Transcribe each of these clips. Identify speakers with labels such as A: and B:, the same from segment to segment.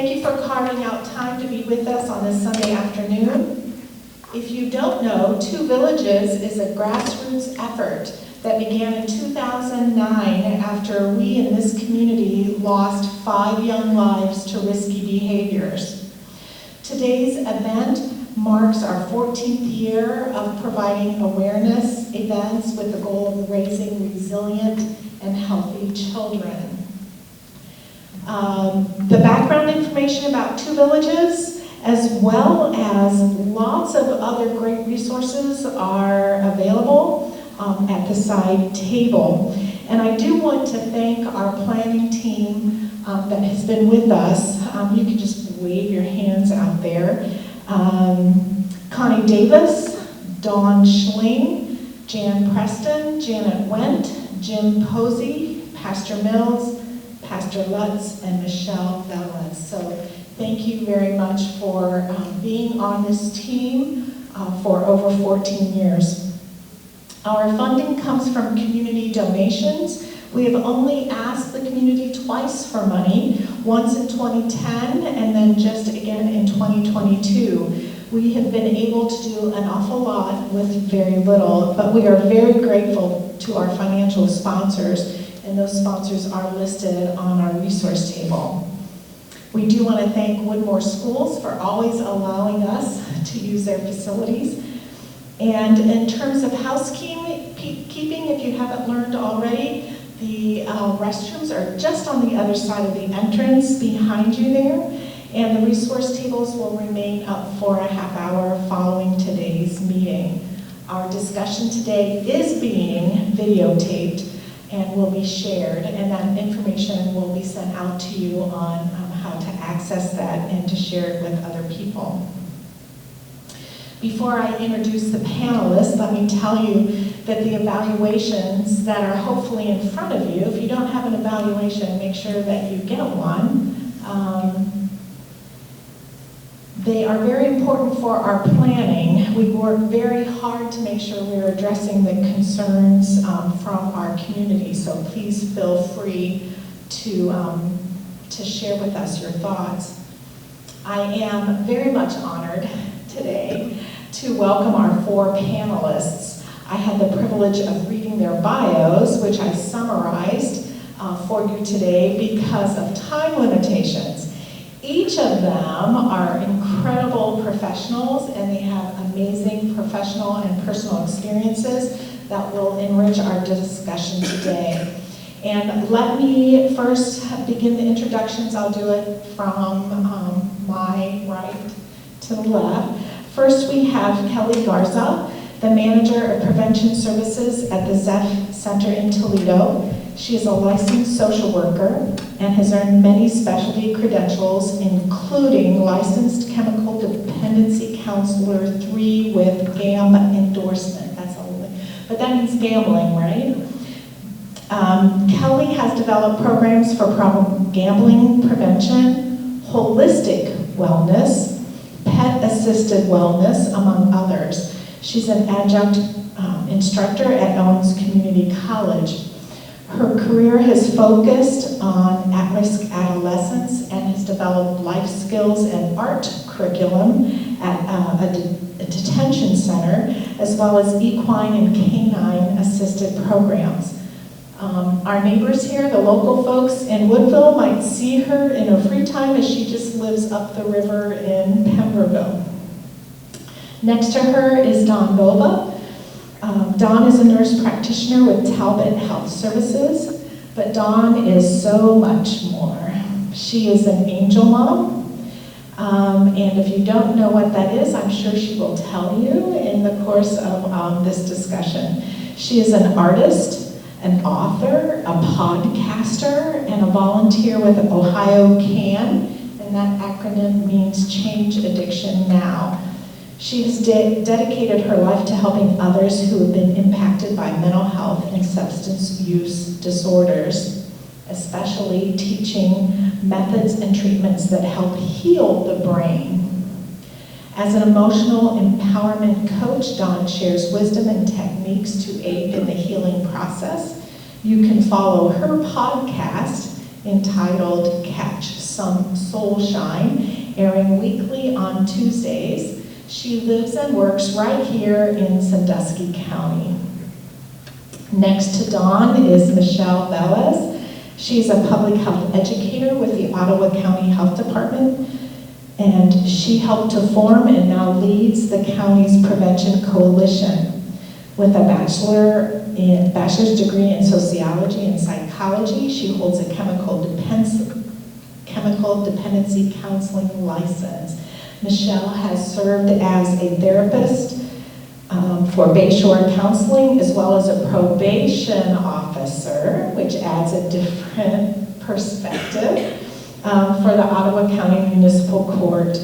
A: Thank you for carving out time to be with us on this Sunday afternoon. If you don't know, Two Villages is a grassroots effort that began in 2009 after we in this community lost 5 young lives to risky behaviors. Today's event marks our 14th year of providing awareness events with the goal of raising resilient and healthy children. The background information about Two Villages, as well as lots of other great resources, are available at the side table. And I do want to thank our planning team that has been with us. You can just wave your hands out there. Connie Davis, Dawn Schling, Jan Preston, Janet Wendt, Jim Posey, Pastor Mills, Pastor Lutz, and Michelle Velez. So thank you very much for being on this team for over 14 years. Our funding comes from community donations. We have only asked the community twice for money, once in 2010 and then just again in 2022. We have been able to do an awful lot with very little, but we are very grateful to our financial sponsors, and those sponsors are listed on our resource table. We do want to thank Woodmore Schools for always allowing us to use their facilities. And in terms of housekeeping, if you haven't learned already, the restrooms are just on the other side of the entrance behind you there. And the resource tables will remain up for a half hour following today's meeting. Our discussion today is being videotaped and will be shared, and that information will be sent out to you on how to access that and to share it with other people. Before I introduce the panelists, let me tell you that the evaluations that are hopefully in front of you, if you don't have an evaluation, make sure that you get one. They are very important for our planning. We work very hard to make sure we're addressing the concerns from our community, so please feel free to share with us your thoughts. I am very much honored today to welcome our 4 panelists. I had the privilege of reading their bios, which I summarized for you today because of time limitations. Each of them are incredible professionals, and they have amazing professional and personal experiences that will enrich our discussion today. And let me first begin the introductions. I'll do it from my right to the left. First, we have Kelly Garza, the Manager of Prevention Services at the Zeph Center in Toledo. She is a licensed social worker and has earned many specialty credentials, including Licensed Chemical Dependency Counselor 3 with GAM endorsement. That's a little bit, but that means gambling, right? Kelly has developed programs for problem gambling prevention, holistic wellness, pet-assisted wellness, among others. She's an adjunct instructor at Owens Community College. Her career has focused on at-risk adolescents and has developed life skills and art curriculum at a detention center, as well as equine and canine assisted programs. Our neighbors here, the local folks in Woodville, might see her in her free time as she just lives up the river in Pemberville. Next to her is Dawn Bova. Dawn is a nurse practitioner with Talbot Health Services, but Dawn is so much more. She is an angel mom, and if you don't know what that is, I'm sure she will tell you in the course of this discussion. She is an artist, an author, a podcaster, and a volunteer with Ohio CAN, and that acronym means Change Addiction Now. She has dedicated her life to helping others who have been impacted by mental health and substance use disorders, especially teaching methods and treatments that help heal the brain. As an emotional empowerment coach, Dawn shares wisdom and techniques to aid in the healing process. You can follow her podcast, entitled Catch Some Soul Shine, airing weekly on Tuesdays. She lives and works right here in Sandusky County. Next to Dawn is Michelle Velez. She's a public health educator with the Ottawa County Health Department, and she helped to form and now leads the county's Prevention Coalition. With a bachelor's degree in sociology and psychology, she holds a chemical dependency counseling license. Michelle has served as a therapist for Bayshore Counseling, as well as a probation officer, which adds a different perspective for the Ottawa County Municipal Court.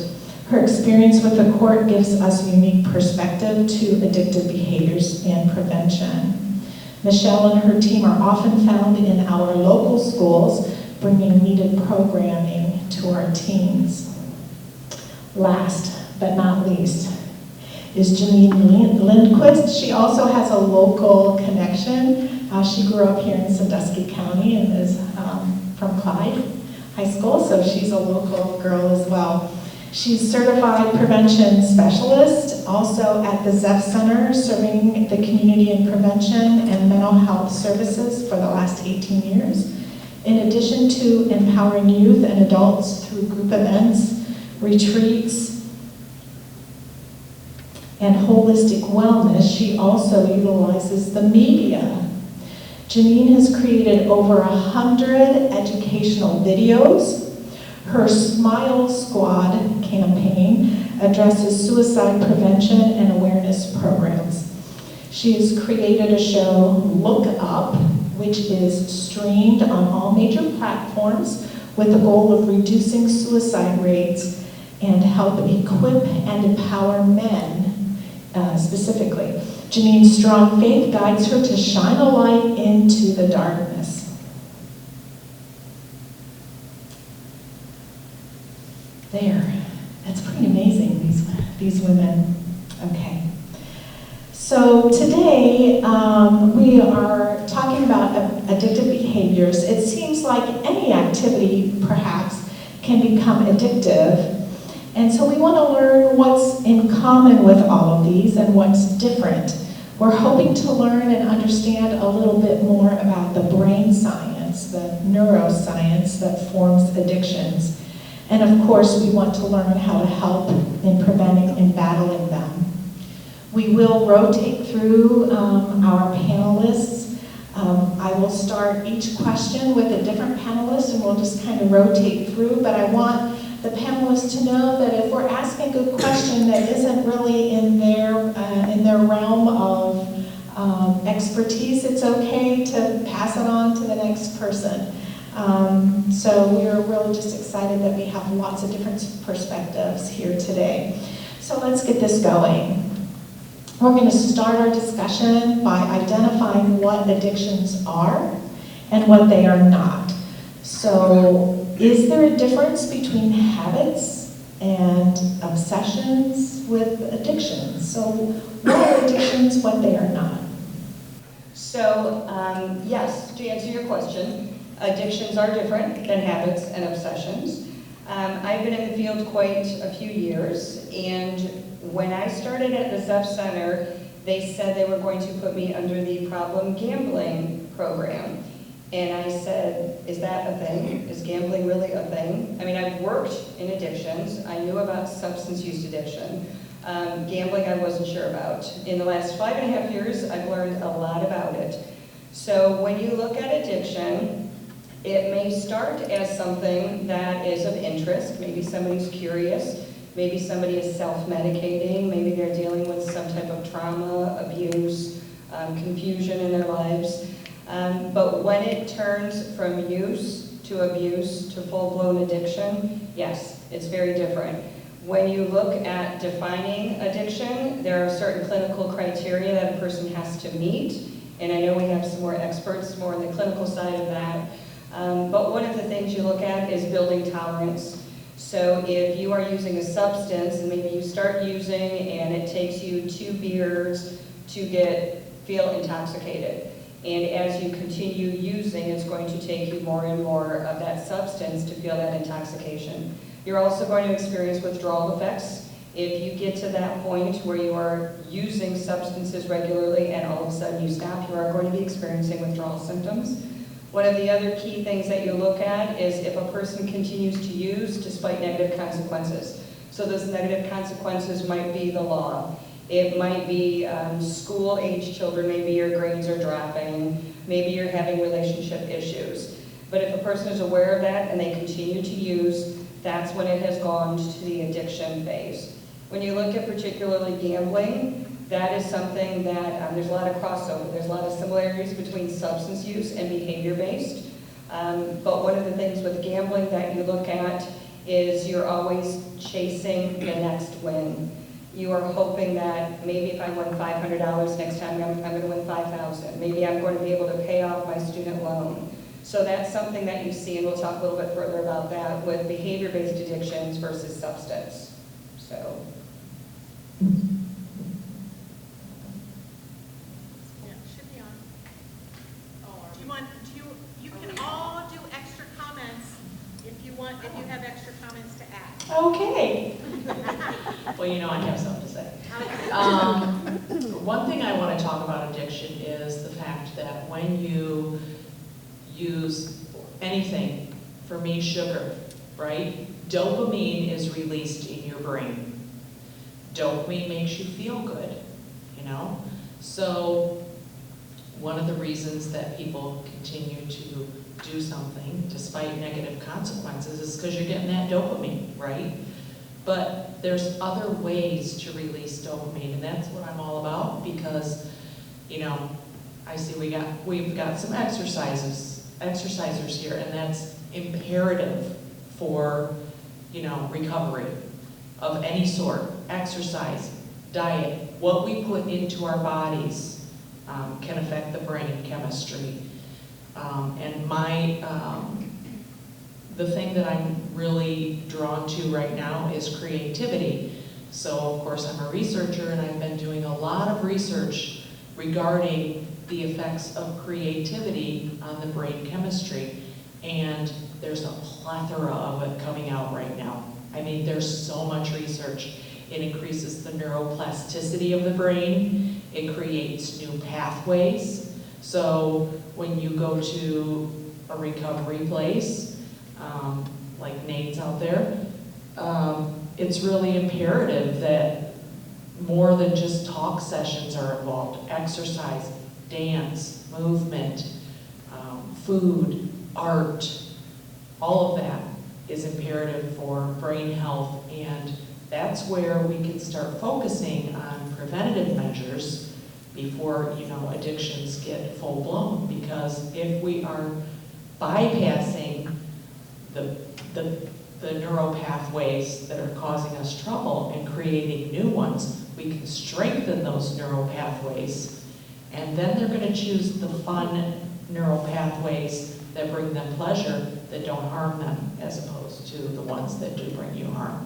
A: Her experience with the court gives us a unique perspective to addictive behaviors and prevention. Michelle and her team are often found in our local schools, bringing needed programming to our teens. Last but not least is Janine Lindquist. She also has a local connection. She grew up here in Sandusky County and is from Clyde High School, so she's a local girl as well. She's certified prevention specialist, also at the Zepf Center, serving the community in prevention and mental health services for the last 18 years. In addition to empowering youth and adults through group events, retreats, and holistic wellness, she also utilizes the media. Janine has created over 100 educational videos. Her Smile Squad campaign addresses suicide prevention and awareness programs. She has created a show, Look Up, which is streamed on all major platforms with the goal of reducing suicide rates and help equip and empower men specifically. Janine's strong faith guides her to shine a light into the darkness. There. That's pretty amazing, these women. Okay. So today, we are talking about addictive behaviors. It seems like any activity, perhaps, can become addictive. And so we want to learn what's in common with all of these and what's different. We're hoping to learn and understand a little bit more about the brain science, the neuroscience that forms addictions. And of course, we want to learn how to help in preventing and battling them. We will rotate through our panelists. I will start each question with a different panelist, and we'll just kind of rotate through, but I want the panelists to know that if we're asking a good question that isn't really in their realm of expertise, it's okay to pass it on to the next person. So we're really just excited that we have lots of different perspectives here today. So let's get this going. We're going to start our discussion by identifying what addictions are and what they are not. So, is there a difference between habits and obsessions with addictions? So, what are addictions, what they are not?
B: So, yes, to answer your question, addictions are different than habits and obsessions. I've been in the field quite a few years, and when I started at the Zepf Center, they said they were going to put me under the problem gambling program. And I said, is that a thing? Is gambling really a thing? I mean, I've worked in addictions. I knew about substance use addiction. Gambling I wasn't sure about. In the last 5.5 years, I've learned a lot about it. So when you look at addiction, it may start as something that is of interest. Maybe somebody's curious. Maybe somebody is self-medicating. Maybe they're dealing with some type of trauma, abuse, confusion in their lives. But when it turns from use to abuse to full-blown addiction, yes, it's very different. When you look at defining addiction, there are certain clinical criteria that a person has to meet, and I know we have some more experts more on the clinical side of that. But one of the things you look at is building tolerance. So if you are using a substance and maybe you start using and it takes you 2 beers to feel intoxicated. And as you continue using, it's going to take you more and more of that substance to feel that intoxication. You're also going to experience withdrawal effects. If you get to that point where you are using substances regularly and all of a sudden you stop, you are going to be experiencing withdrawal symptoms. One of the other key things that you look at is if a person continues to use despite negative consequences. So those negative consequences might be the law. It might be school-age children, maybe your grades are dropping, maybe you're having relationship issues. But if a person is aware of that and they continue to use, that's when it has gone to the addiction phase. When you look at particularly gambling, that is something that there's a lot of crossover. There's a lot of similarities between substance use and behavior-based. But one of the things with gambling that you look at is you're always chasing the next win. You are hoping that maybe if I win $500 next time, I'm going to win $5,000. Maybe I'm going to be able to pay off my student loan. So that's something that you see, and we'll talk a little bit further about that with behavior-based addictions versus substance. So.
C: If you have extra comments to add.
A: Okay.
D: Well, you know I have something to say. One thing I want to talk about addiction is the fact that when you use anything, for me, sugar, right? Dopamine is released in your brain. Dopamine makes you feel good, you know? So one of the reasons that people continue to do something despite negative consequences is because you're getting that dopamine, right? But there's other ways to release dopamine, and that's what I'm all about, because, you know, I see we've got some exercisers here, and that's imperative for, you know, recovery of any sort. Exercise, diet, what we put into our bodies can affect the brain chemistry. And the thing that I'm really drawn to right now is creativity. So of course I'm a researcher, and I've been doing a lot of research regarding the effects of creativity on the brain chemistry. And there's a plethora of it coming out right now. I mean, there's so much research. It increases the neuroplasticity of the brain. It creates new pathways. So when you go to a recovery place, like Nate's out there, it's really imperative that more than just talk sessions are involved. Exercise, dance, movement, food, art, all of that is imperative for brain health, and that's where we can start focusing on preventative measures before, you know, addictions get full blown. Because if we are bypassing the neural pathways that are causing us trouble and creating new ones, we can strengthen those neural pathways, and then they're going to choose the fun neural pathways that bring them pleasure, that don't harm them, as opposed to the ones that do bring you harm.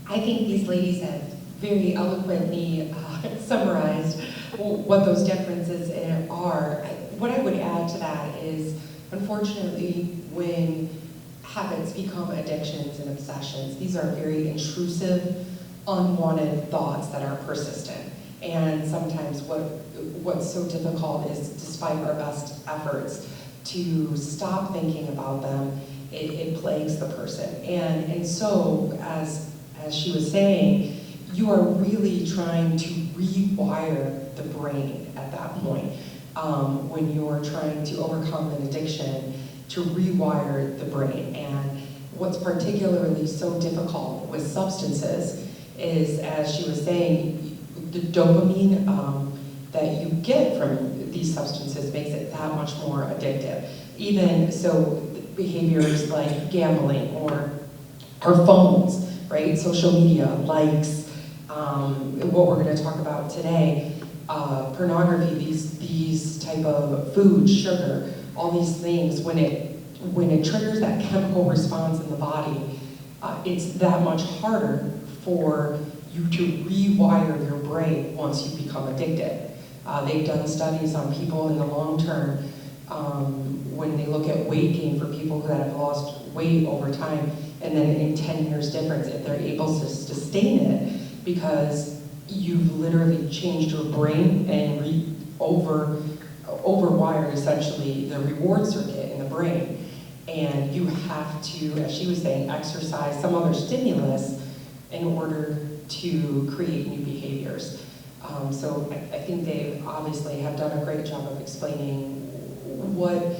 E: I think these ladies have very eloquently summarized what those differences are. What I would add to that is, unfortunately, when habits become addictions and obsessions, these are very intrusive, unwanted thoughts that are persistent. And sometimes what's so difficult is, despite our best efforts to stop thinking about them, it plagues the person. And so, as she was saying, you are really trying to rewire the brain at that point. When you're trying to overcome an addiction, to rewire the brain. And what's particularly so difficult with substances is, as she was saying, the dopamine that you get from these substances makes it that much more addictive. Even so, behaviors like gambling or our phones, right? Social media, likes, what we're going to talk about today, pornography, these type of food, sugar, all these things, when it triggers that chemical response in the body, it's that much harder for you to rewire your brain once you become addicted. They've done studies on people in the long term when they look at weight gain for people that have lost weight over time, and then in 10 years difference, if they're able to sustain it, because you've literally changed your brain and overwired essentially the reward circuit in the brain. And you have to, as she was saying, exercise some other stimulus in order to create new behaviors. So I think they obviously have done a great job of explaining what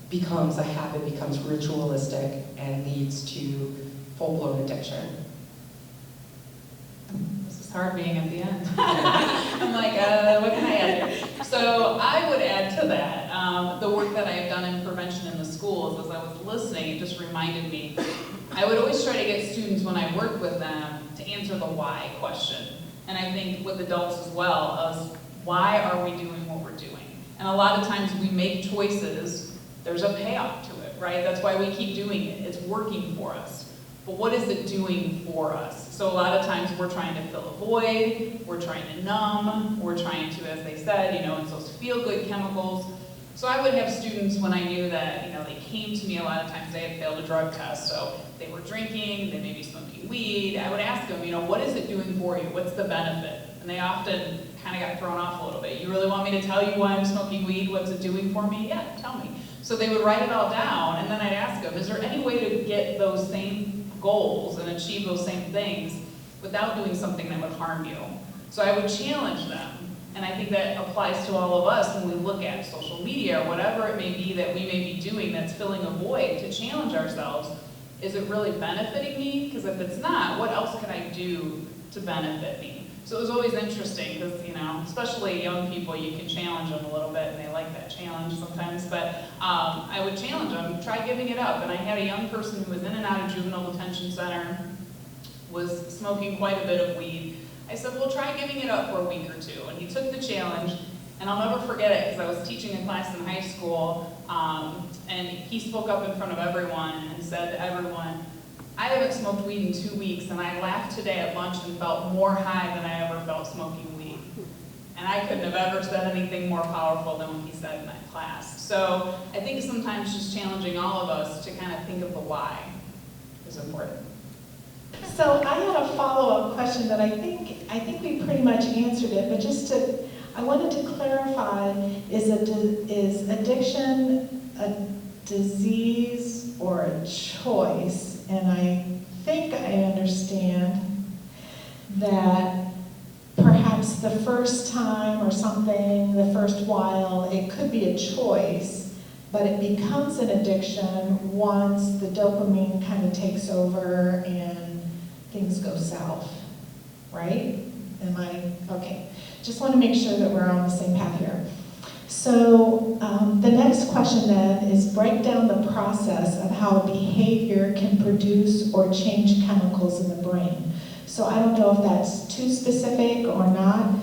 E: becomes a habit, becomes ritualistic, and leads to full-blown addiction.
F: This is hard being at the end. I'm like, what can I add here? So I would add to that, the work that I have done in prevention in the schools. As I was listening, it just reminded me, I would always try to get students when I work with them to answer the why question. And I think with adults as well, of why are we doing what we're doing? And a lot of times we make choices, there's a payoff to it, right? That's why we keep doing it. It's working for us. But what is it doing for us? So a lot of times we're trying to fill a void, we're trying to numb, we're trying to, as they said, it's those feel-good chemicals. So I would have students when I knew that, they came to me a lot of times, they had failed a drug test. So they were drinking, they may be smoking weed. I would ask them, what is it doing for you? What's the benefit? And they often kind of got thrown off a little bit. You really want me to tell you why I'm smoking weed? What's it doing for me? Yeah, tell me. So they would write it all down, and then I'd ask them, is there any way to get those same goals and achieve those same things without doing something that would harm you? So I would challenge them. And I think that applies to all of us when we look at social media or whatever it may be that we may be doing that's filling a void, to challenge ourselves. Is it really benefiting me? Because if it's not, what else can I do to benefit me? So it was always interesting because, especially young people, you can challenge them a little bit and they like that challenge sometimes. But I would challenge them, try giving it up. And I had a young person who was in and out of juvenile detention center, was smoking quite a bit of weed. I said, well, try giving it up for a week or two. And he took the challenge, and I'll never forget it because I was teaching a class in high school, and he spoke up in front of everyone and said to everyone, I haven't smoked weed in 2 weeks, and I laughed today at lunch and felt more high than I ever felt smoking weed. And I couldn't have ever said anything more powerful than what he said in that class. So I think sometimes just challenging all of us to kind of think of the why is important.
A: So I had a follow-up question that I think we pretty much answered it, but I wanted to clarify, is addiction a disease or a choice? And I think I understand that perhaps the first time or something, the first while, it could be a choice, but it becomes an addiction once the dopamine kind of takes over and things go south, right? Okay. Just want to make sure that we're on the same path here. So the next question then is break down the process of how a behavior can produce or change chemicals in the brain. So I don't know if that's too specific or not.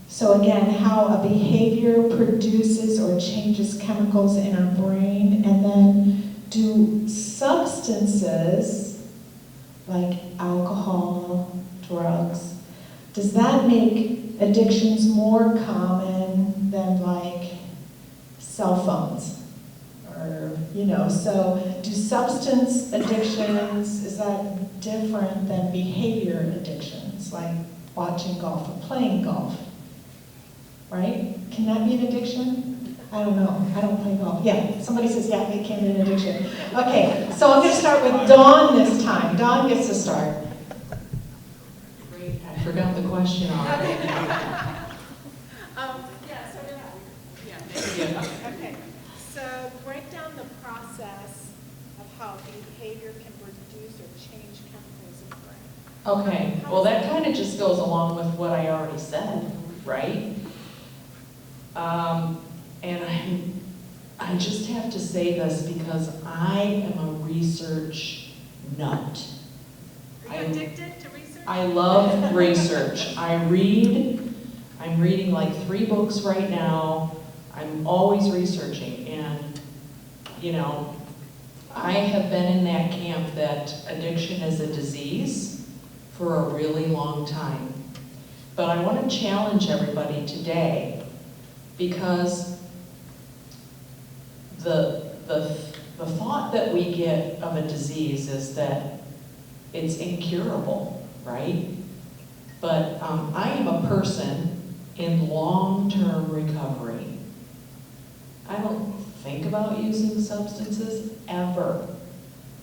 A: So again, how a behavior produces or changes chemicals in our brain, and then do substances like alcohol, drugs, does that make addictions more common than like cell phones? Or, so do substance addictions, is that different than behavior addictions, like watching golf or playing golf, right? Can that be an addiction? I don't know. I don't play golf. Yeah, somebody says, yeah, it can be an addiction. Okay, so I'm going to start with Dawn this time. Dawn gets to start.
D: Great, I forgot the question already.
C: Okay, so break down the process of how behavior can produce or change chemicals in the brain.
D: Okay, well, that kind of just goes along with what I already said, right? And I just have to say this because I am a research nut.
C: Are you addicted to research?
D: I love research. I'm reading like 3 books right now. I'm always researching, and I have been in that camp that addiction is a disease for a really long time. But I want to challenge everybody today because the thought that we get of a disease is that it's incurable, right? But I am a person in long-term recovery. I don't think about using substances ever.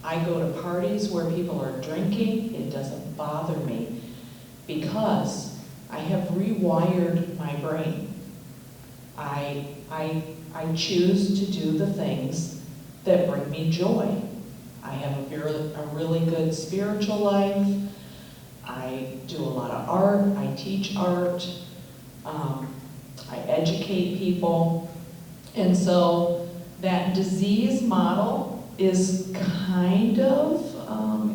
D: I go to parties where people are drinking, it doesn't bother me because I have rewired my brain. I choose to do the things that bring me joy. I have a really good spiritual life. I do a lot of art, I teach art, I educate people. And so that disease model is kind of,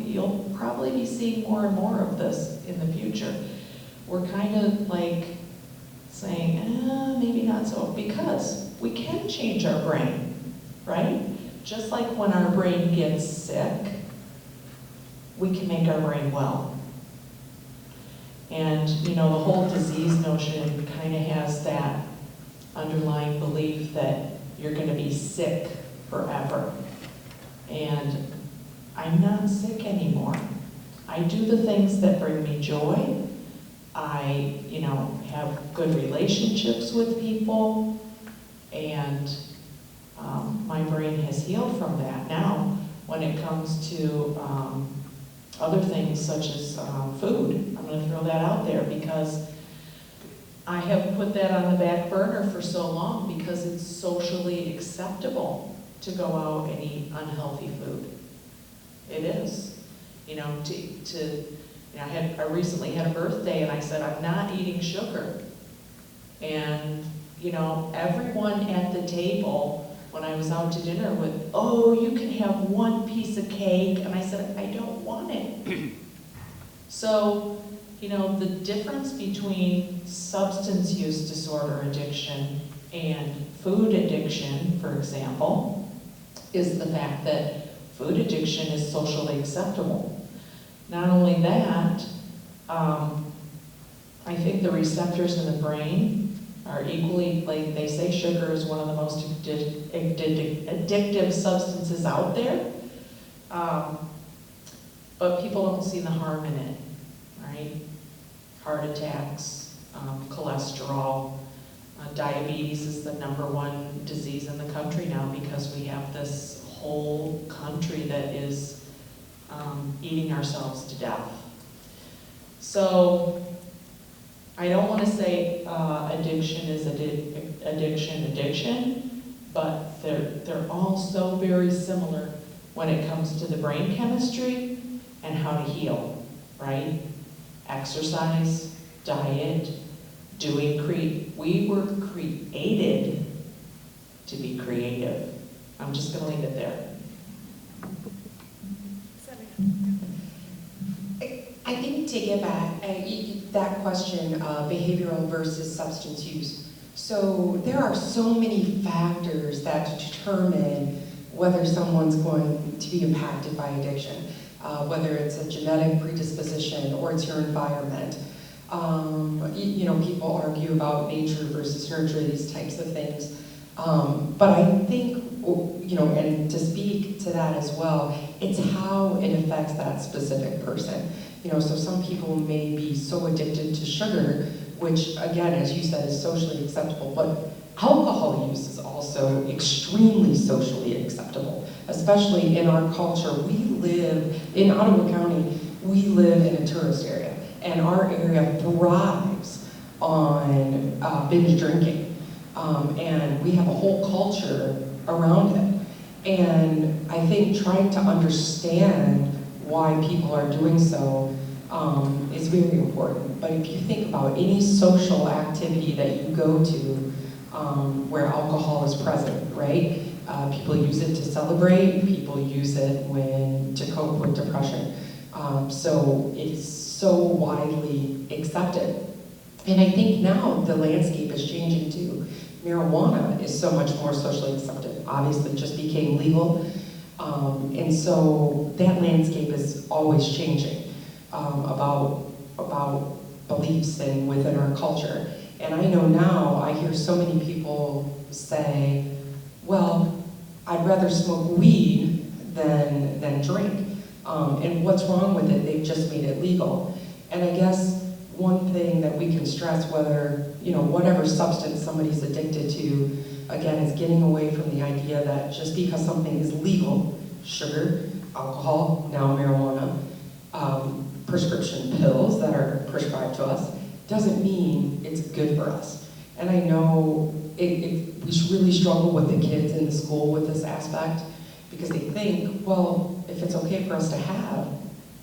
D: you'll probably be seeing more and more of this in the future. We're kind of like saying, maybe not so, because we can change our brain, right? Just like when our brain gets sick, we can make our brain well. And, you know, the whole disease notion kind of has that underlying belief that you're going to be sick forever. And I'm not sick anymore. I do the things that bring me joy. I, have good relationships with people, and my brain has healed from that. Now, when it comes to other things such as food, I'm going to throw that out there because I have put that on the back burner for so long because it's socially acceptable to go out and eat unhealthy food. It is. I recently had a birthday and I said, I'm not eating sugar. And, everyone at the table, when I was out to dinner with, oh, you can have one piece of cake. And I said, I don't want it. So, the difference between substance use disorder addiction and food addiction, for example, is the fact that food addiction is socially acceptable. Not only that, I think the receptors in the brain are equally, like they say, sugar is one of the most addictive substances out there. But people don't see the harm in it, right? Heart attacks, cholesterol, diabetes is the #1 disease in the country now because we have this whole country that is eating ourselves to death. So I don't want to say addiction is addiction, but they're all so very similar when it comes to the brain chemistry and how to heal, right? Exercise, diet, we were created to be creative. I'm just going to leave it there.
E: I think to get back that question of behavioral versus substance use. So there are so many factors that determine whether someone's going to be impacted by addiction, whether it's a genetic predisposition or it's your environment. People argue about nature versus nurture, these types of things. But I think, and to speak to that as well, it's how it affects that specific person. So some people may be so addicted to sugar, which again, as you said, is socially acceptable, but alcohol use is also extremely socially acceptable, especially in our culture. We live in Ottawa County, we live in a tourist area, and our area thrives on binge drinking. And we have a whole culture around it. And I think trying to understand why people are doing so is very important. But if you think about any social activity that you go to where alcohol is present, right? People use it to celebrate, people use it to cope with depression. So it's so widely accepted. And I think now the landscape is changing too. Marijuana is so much more socially accepted. Obviously, it just became legal. And so that landscape is always changing. about beliefs and within our culture. And I know now, I hear so many people say, well, I'd rather smoke weed than drink. And what's wrong with it? They've just made it legal. And I guess one thing that we can stress, whether, whatever substance somebody's addicted to, again, is getting away from the idea that just because something is legal, sugar, alcohol, now marijuana, prescription pills that are prescribed to us, doesn't mean it's good for us. And I know we really struggle with the kids in the school with this aspect, because they think, well, if it's okay for us to have,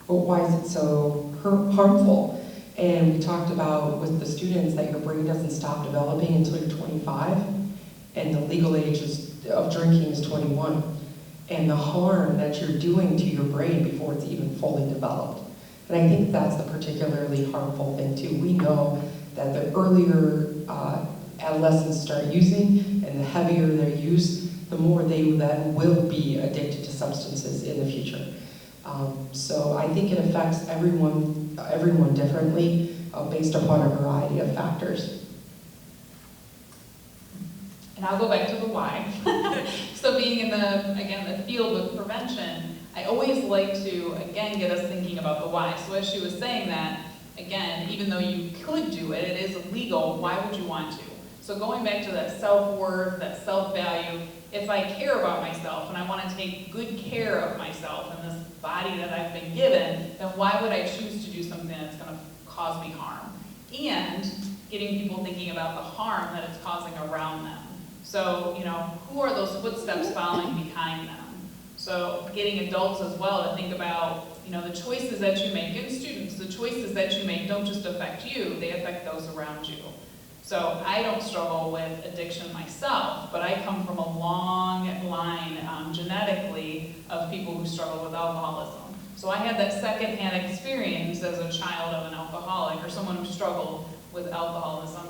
E: well, why is it so harmful? And we talked about with the students that your brain doesn't stop developing until you're 25, and the legal age of drinking is 21. And the harm that you're doing to your brain before it's even fully developed. And I think that's the particularly harmful thing too. We know that the earlier adolescents start using and the heavier their use, the more they then will be addicted to substances in the future. So I think it affects everyone differently based upon a variety of factors.
F: And I'll go back to the why. So being in the field with prevention, I always like to, again, get us thinking about the why. So as she was saying that, again, even though you could do it, it is illegal, why would you want to? So going back to that self-worth, that self-value, if I care about myself and I want to take good care of myself and this body that I've been given, then why would I choose to do something that's going to cause me harm? And getting people thinking about the harm that it's causing around them. So, who are those footsteps following behind them? So getting adults as well to think about, the choices that you make, and students, the choices that you make don't just affect you, they affect those around you. So I don't struggle with addiction myself, but I come from a long line genetically of people who struggle with alcoholism. So I had that secondhand experience as a child of an alcoholic or someone who struggled with alcoholism.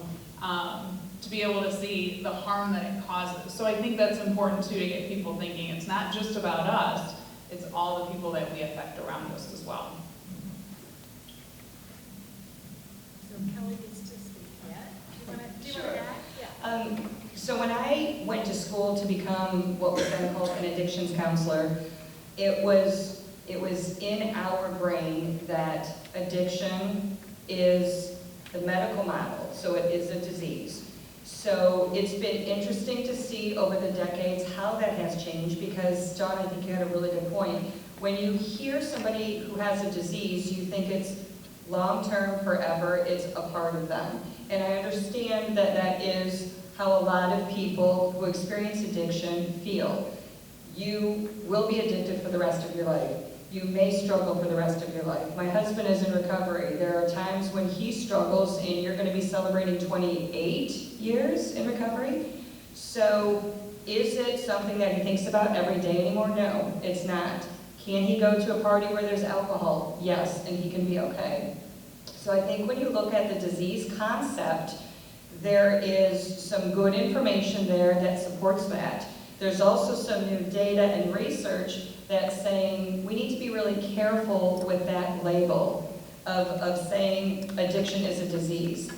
F: To be able to see the harm that it causes. So I think that's important too, to get people thinking it's not just about us, it's all the people that we affect around us as well.
C: So Kelly gets to speak yet. Do you
B: Sure.
C: want to add? Yeah.
B: So when I went to school to become what was then called an addictions counselor, it was in our brain that addiction is the medical model, so it is a disease. So it's been interesting to see over the decades how that has changed, because, John, I think you had a really good point. When you hear somebody who has a disease, you think it's long-term, forever, it's a part of them. And I understand that that is how a lot of people who experience addiction feel. You will be addicted for the rest of your life. You may struggle for the rest of your life. My husband is in recovery. There are times when he struggles, and you're going to be celebrating 28 years in recovery. So is it something that he thinks about every day anymore? No, it's not. Can he go to a party where there's alcohol? Yes, and he can be okay. So I think when you look at the disease concept, there is some good information there that supports that. There's also some new data and research that's saying we need to be really careful with that label of saying addiction is a disease.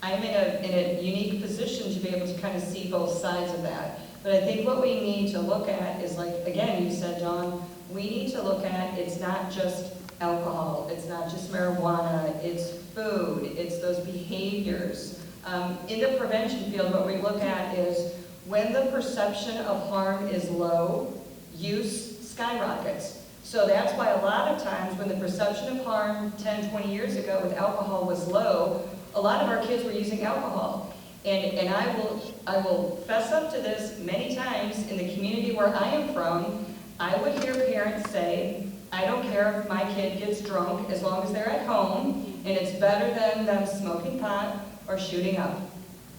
B: I'm in a unique position to be able to kind of see both sides of that. But I think what we need to look at is, like, again, you said, John, we need to look at it's not just alcohol, it's not just marijuana, it's food, it's those behaviors. In the prevention field, what we look at is when the perception of harm is low, use skyrockets. So that's why a lot of times when the perception of harm 10, 20 years ago with alcohol was low, a lot of our kids were using alcohol. And I will fess up to this many times in the community where I am from. I would hear parents say, I don't care if my kid gets drunk as long as they're at home, and it's better than them smoking pot or shooting up.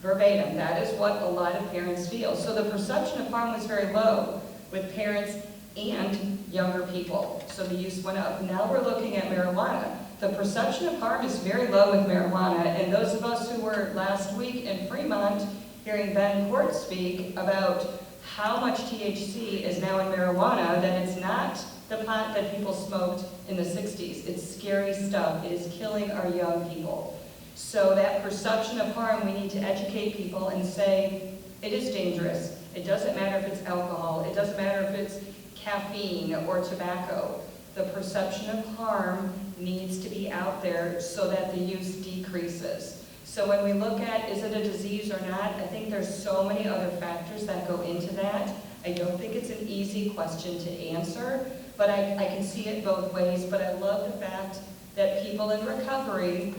B: Verbatim, that is what a lot of parents feel. So the perception of harm was very low with parents and younger people. So the use went up. Now we're looking at marijuana. The perception of harm is very low with marijuana, and those of us who were last week in Fremont hearing Ben Court speak about how much THC is now in marijuana, that it's not the pot that people smoked in the 60s. It's scary stuff. It is killing our young people. So that perception of harm, we need to educate people and say, it is dangerous. It doesn't matter if it's alcohol. It doesn't matter if it's caffeine or tobacco. The perception of harm needs to be out there so that the use decreases. So when we look at, is it a disease or not, I think there's so many other factors that go into that. I don't think it's an easy question to answer, but I can see it both ways. But I love the fact that people in recovery,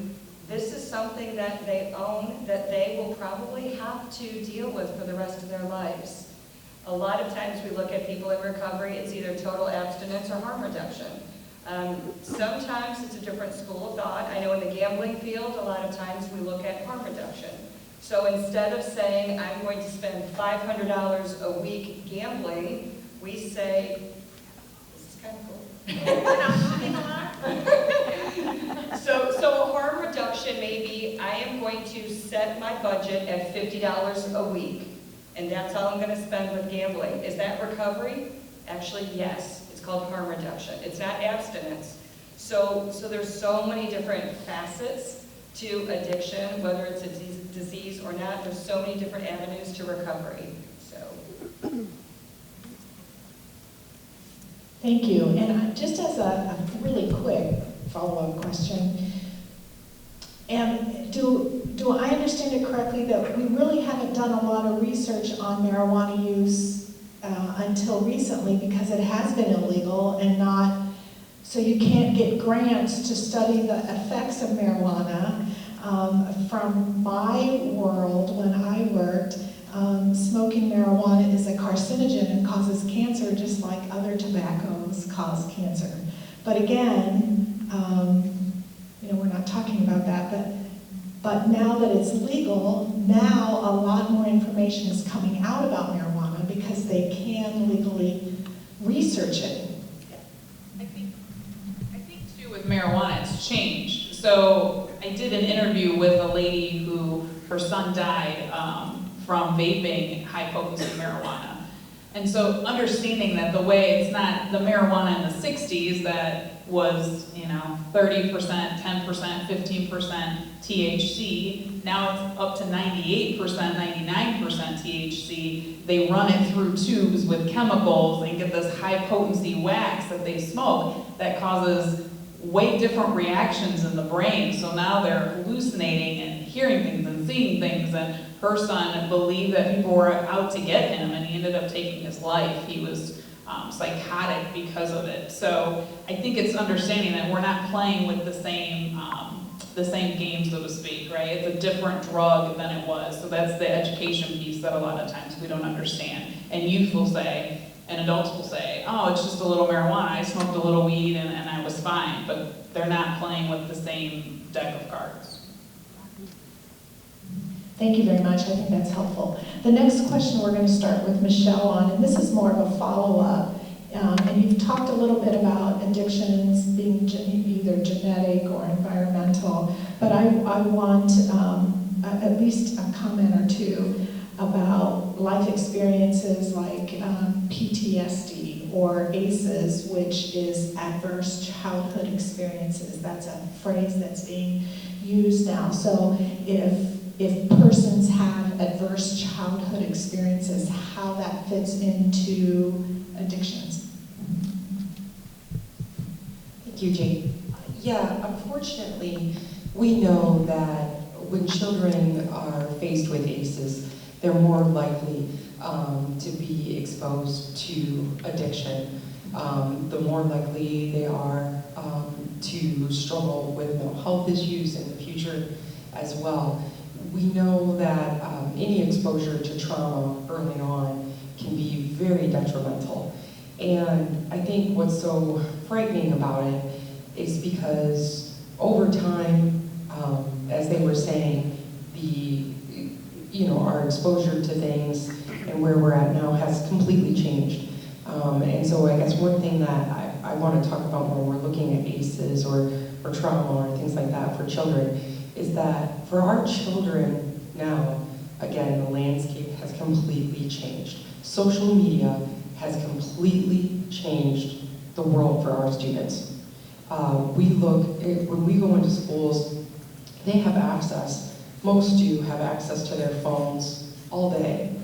B: this is something that they own, that they will probably have to deal with for the rest of their lives. A lot of times we look at people in recovery, it's either total abstinence or harm reduction. Sometimes it's a different school of thought. I know in the gambling field, a lot of times we look at harm reduction. So instead of saying, I'm going to spend $500 a week gambling, we say, this is kind of cool. So a harm reduction may be, I am going to set my budget at $50 a week, and that's all I'm going to spend with gambling. Is that recovery? Actually, yes. It's called harm reduction. It's not abstinence. So there's so many different facets to addiction, whether it's a disease or not. There's so many different avenues to recovery. So.
A: Thank you. And just as a really quick follow-up question, and do I understand it correctly that we really haven't done a lot of research on marijuana use until recently because it has been illegal and not, so you can't get grants to study the effects of marijuana. From my world, when I worked, smoking marijuana is a carcinogen and causes cancer just like other tobaccos cause cancer. But again, we're not talking about that, but now that it's legal, now a lot more information is coming out about marijuana because they can legally research it.
F: I think too with marijuana, it's changed. So I did an interview with a lady who, her son died from vaping high-potency marijuana. And so understanding that the way it's not the marijuana in the 60s that was, 30%, 10%, 15% THC, now it's up to 98%, 99% THC. They run it through tubes with chemicals and get this high-potency wax that they smoke that causes way different reactions in the brain. So now they're hallucinating and hearing things and seeing things, and her son believed that people were out to get him, and he ended up taking his life. He was psychotic because of it. So I think it's understanding that we're not playing with the same game, so to speak, right? It's a different drug than it was. So that's the education piece that a lot of times we don't understand. And youth will say, and adults will say, oh, it's just a little marijuana. I smoked a little weed and I was fine. But they're not playing with the same deck of cards.
A: Thank you very much. I think that's helpful. The next question we're going to start with Michelle on, and this is more of a follow-up. And you've talked a little bit about addictions being either genetic or environmental, but I want at least a comment or two about life experiences like PTSD or ACEs, which is adverse childhood experiences. That's a phrase that's being used now. So if persons have adverse childhood experiences, how that fits into addictions.
E: Thank you, Jane. Yeah, unfortunately, we know that when children are faced with ACEs, they're more likely to be exposed to addiction. The more likely they are to struggle with mental health issues in the future as well. We know that any exposure to trauma early on can be very detrimental. And I think what's so frightening about it is because over time, as they were saying, our exposure to things and where we're at now has completely changed. And so I guess one thing that I want to talk about when we're looking at ACEs or trauma or things like that for children is that for our children now, again, the landscape has completely changed. Social media has completely changed the world for our students. When we go into schools, they have access, most do have access to their phones all day.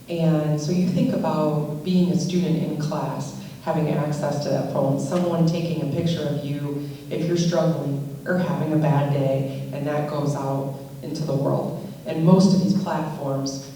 E: And so you think about being a student in class, having access to that phone, someone taking a picture of you if you're struggling or having a bad day, and that goes out into the world. And most of these platforms,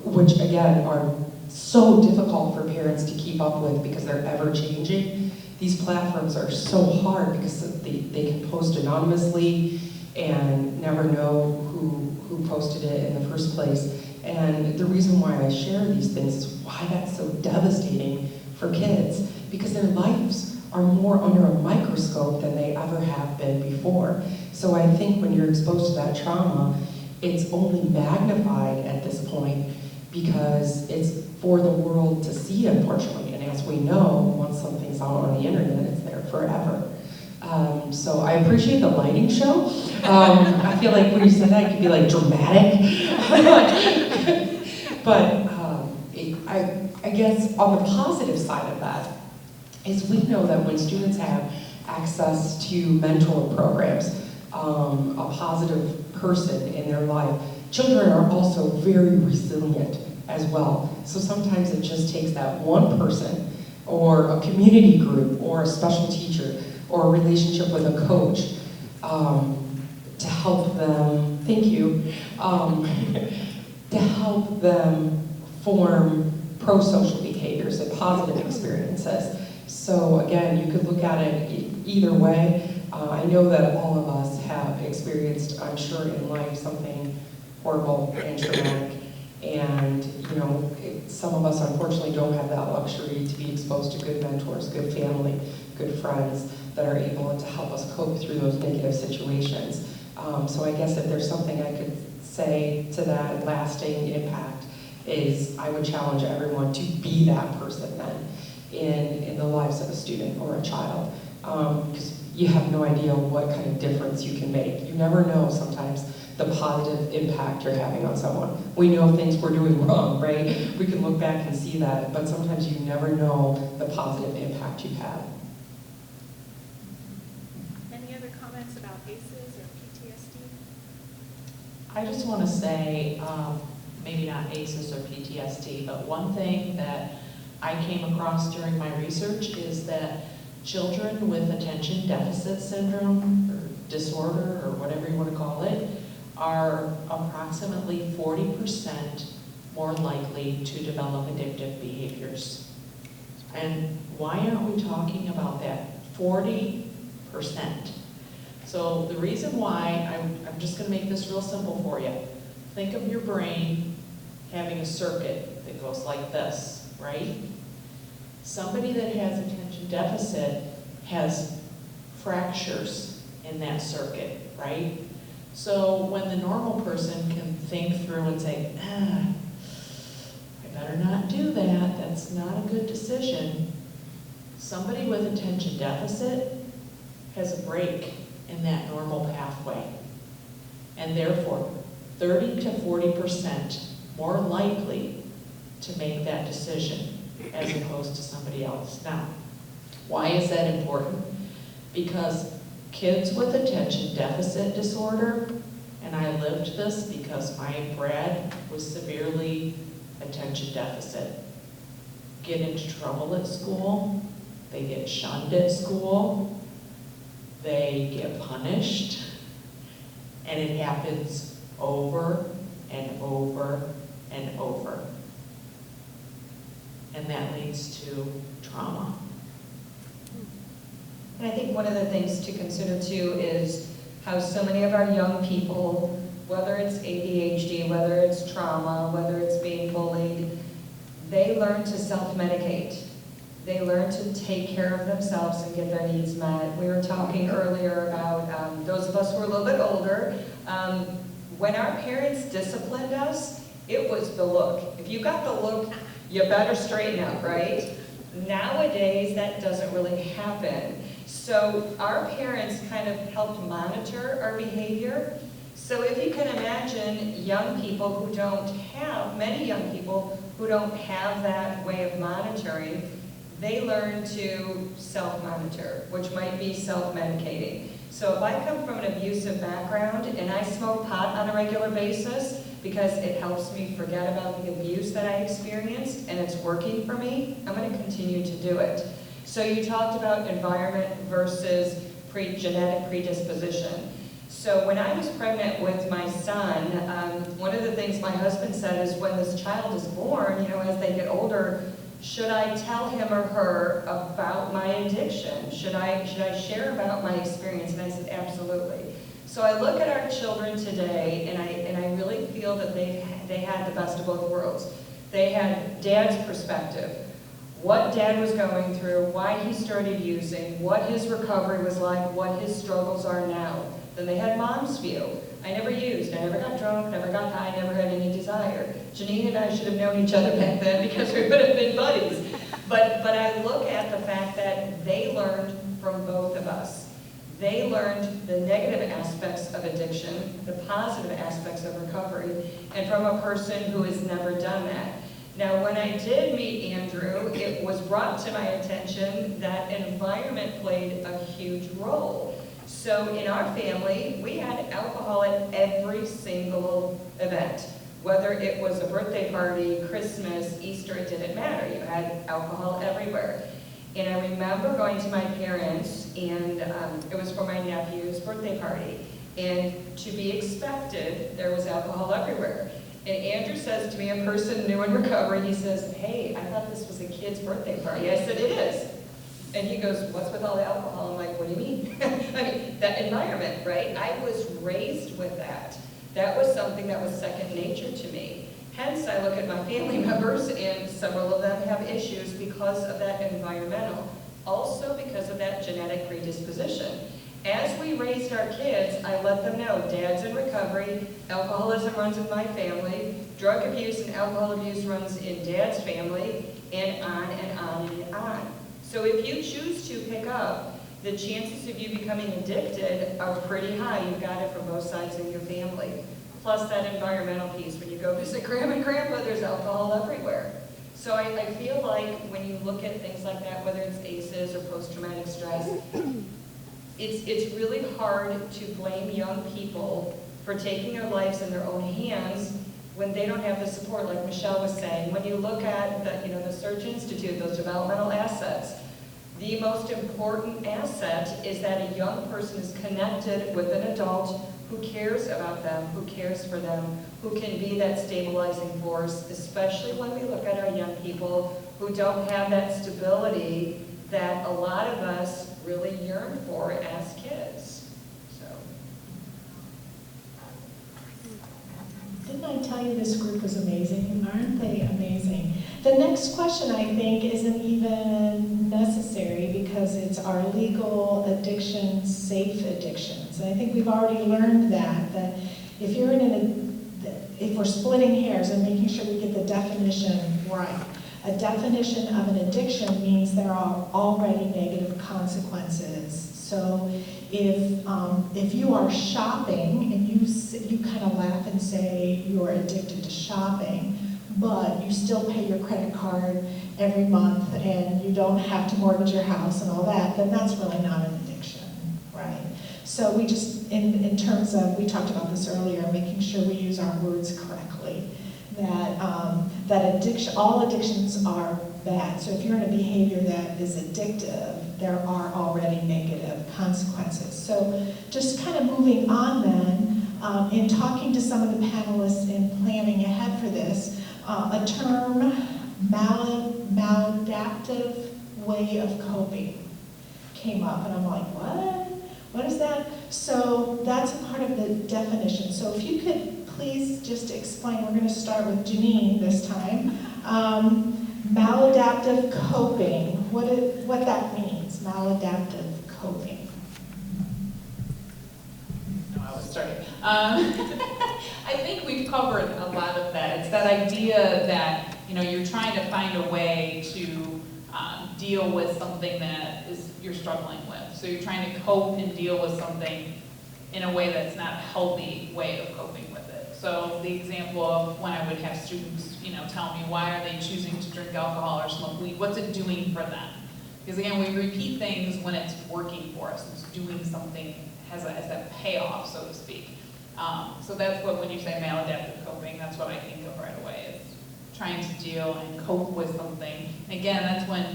E: which again are so difficult for parents to keep up with because they're ever changing, these platforms are so hard because they can post anonymously and never know who posted it in the first place. And the reason why I share these things is why that's so devastating for kids, because their lives are more under a microscope than they ever have been before. So I think when you're exposed to that trauma, it's only magnified at this point because it's for the world to see, unfortunately. And as we know, once something's out on the internet, it's there forever. So I appreciate the lighting show. I feel like when you said that, it could be like dramatic. But I guess on the positive side of that is we know that when students have access to mentor programs, a positive person in their life, children are also very resilient as well. So sometimes it just takes that one person or a community group or a special teacher or a relationship with a coach to help them, thank you, to help them form pro-social behaviors and positive experiences. So again, you could look at it either way. I know that all of us have experienced, I'm sure, in life something horrible and traumatic. And, you know, some of us unfortunately don't have that luxury to be exposed to good mentors, good family, good friends that are able to help us cope through those negative situations. So I guess if there's something I could say to that lasting impact is I would challenge everyone to be that person then in the lives of a student or a child. Because you have no idea what kind of difference you can make. You never know sometimes the positive impact you're having on someone. We know things we're doing wrong, right? We can look back and see that, but sometimes you never know the positive impact you've had.
C: Any other comments about ACEs or PTSD?
D: I just want to say, maybe not ACEs or PTSD, but one thing that I came across during my research is that children with attention deficit syndrome or disorder or whatever you want to call it are approximately 40% more likely to develop addictive behaviors. And why aren't we talking about that? 40%. So the reason why, I'm just going to make this real simple for you. Think of your brain having a circuit that goes like this, right? Somebody that has attention deficit has fractures in that circuit, right? So when the normal person can think through and say, I better not do that, that's not a good decision. Somebody with attention deficit has a break in that normal pathway. And therefore, 30 to 40% more likely to make that decision as opposed to somebody else. Now, why is that important? Because kids with attention deficit disorder, and I lived this because my Brad was severely attention deficit, get into trouble at school, they get shunned at school, they get punished, and it happens over and over and over. And that leads to trauma.
B: And I think one of the things to consider too is how so many of our young people, whether it's ADHD, whether it's trauma, whether it's being bullied, they learn to self-medicate. They learn to take care of themselves and get their needs met. We were talking earlier about those of us who are a little bit older. When our parents disciplined us, it was the look. If you got the look, you better straighten up, right? Nowadays, that doesn't really happen. So our parents kind of helped monitor our behavior. So if you can imagine young people who don't have, many young people who don't have that way of monitoring, they learn to self-monitor, which might be self-medicating. So if I come from an abusive background and I smoke pot on a regular basis because it helps me forget about the abuse that I experienced and it's working for me, I'm going to continue to do it. So you talked about environment versus genetic predisposition. So when I was pregnant with my son, one of the things my husband said is when this child is born, you know, as they get older, should I tell him or her about my addiction? Should I share about my experience? And I said, absolutely. So I look at our children today, and I really feel that they had the best of both worlds. They had dad's perspective, what dad was going through, why he started using, what his recovery was like, what his struggles are now. Then they had mom's view. I never used, I never got drunk, never got high, never had any desire. Janine and I should have known each other back then because we would have been buddies. But I look at the fact that they learned from both of us. They learned the negative aspects of addiction, the positive aspects of recovery, and from a person who has never done that. Now, when I did meet Andrew, it was brought to my attention that environment played a huge role. So in our family, we had alcohol at every single event. Whether it was a birthday party, Christmas, Easter, it didn't matter. You had alcohol everywhere. And I remember going to my parents, and it was for my nephew's birthday party. And to be expected, there was alcohol everywhere. And Andrew says to me, a person new in recovery, he says, hey, I thought this was a kid's birthday party. I said, it is. And he goes, what's with all the alcohol? I'm like, what do you mean? I mean, that environment, right? I was raised with that. That was something that was second nature to me. Hence, I look at my family members, and several of them have issues because of that environmental. Also because of that genetic predisposition. As we raised our kids, I let them know, dad's in recovery, alcoholism runs in my family, drug abuse and alcohol abuse runs in dad's family, and on and on and on. So if you choose to pick up, the chances of you becoming addicted are pretty high. You've got it from both sides of your family. Plus that environmental piece. When you go visit grandma and grandpa, there's alcohol everywhere. So I feel like when you look at things like that, whether it's ACEs or post-traumatic stress, it's really hard to blame young people for taking their lives in their own hands when they don't have the support, like Michelle was saying. When you look at the Search Institute, those developmental assets, the most important asset is that a young person is connected with an adult who cares about them, who cares for them, who can be that stabilizing force, especially when we look at our young people who don't have that stability that a lot of us really yearn for as kids. So.
A: Didn't I tell you this group was amazing? Aren't they amazing? The next question, I think, isn't even necessary because it's our legal addictions, safe addictions. And I think we've already learned that if you're if we're splitting hairs and making sure we get the definition right, a definition of an addiction means there are already negative consequences. So if you are shopping and you kind of laugh and say you're addicted to shopping, but you still pay your credit card every month and you don't have to mortgage your house and all that, then that's really not an addiction, right? So we just, in terms of, we talked about this earlier, making sure we use our words correctly, that addiction, all addictions are bad. So if you're in a behavior that is addictive, there are already negative consequences. So just kind of moving on then, in talking to some of the panelists and planning ahead for this, a term, maladaptive way of coping, came up, and I'm like, what? What is that? So that's a part of the definition. So if you could please just explain, we're going to start with Janine this time. Maladaptive coping, what that means, maladaptive coping.
F: No, I was starting. I think we've covered a lot of that. It's that idea that you're trying to find a way to deal with something that you're struggling with. So you're trying to cope and deal with something in a way that's not a healthy way of coping with it. So the example of when I would have students, tell me why are they choosing to drink alcohol or smoke weed, what's it doing for them? Because again, we repeat things when it's working for us, it's doing something, has that payoff, so to speak. So that's what, when you say maladaptive coping, that's what I think of right away, is trying to deal and cope with something. Again, that's when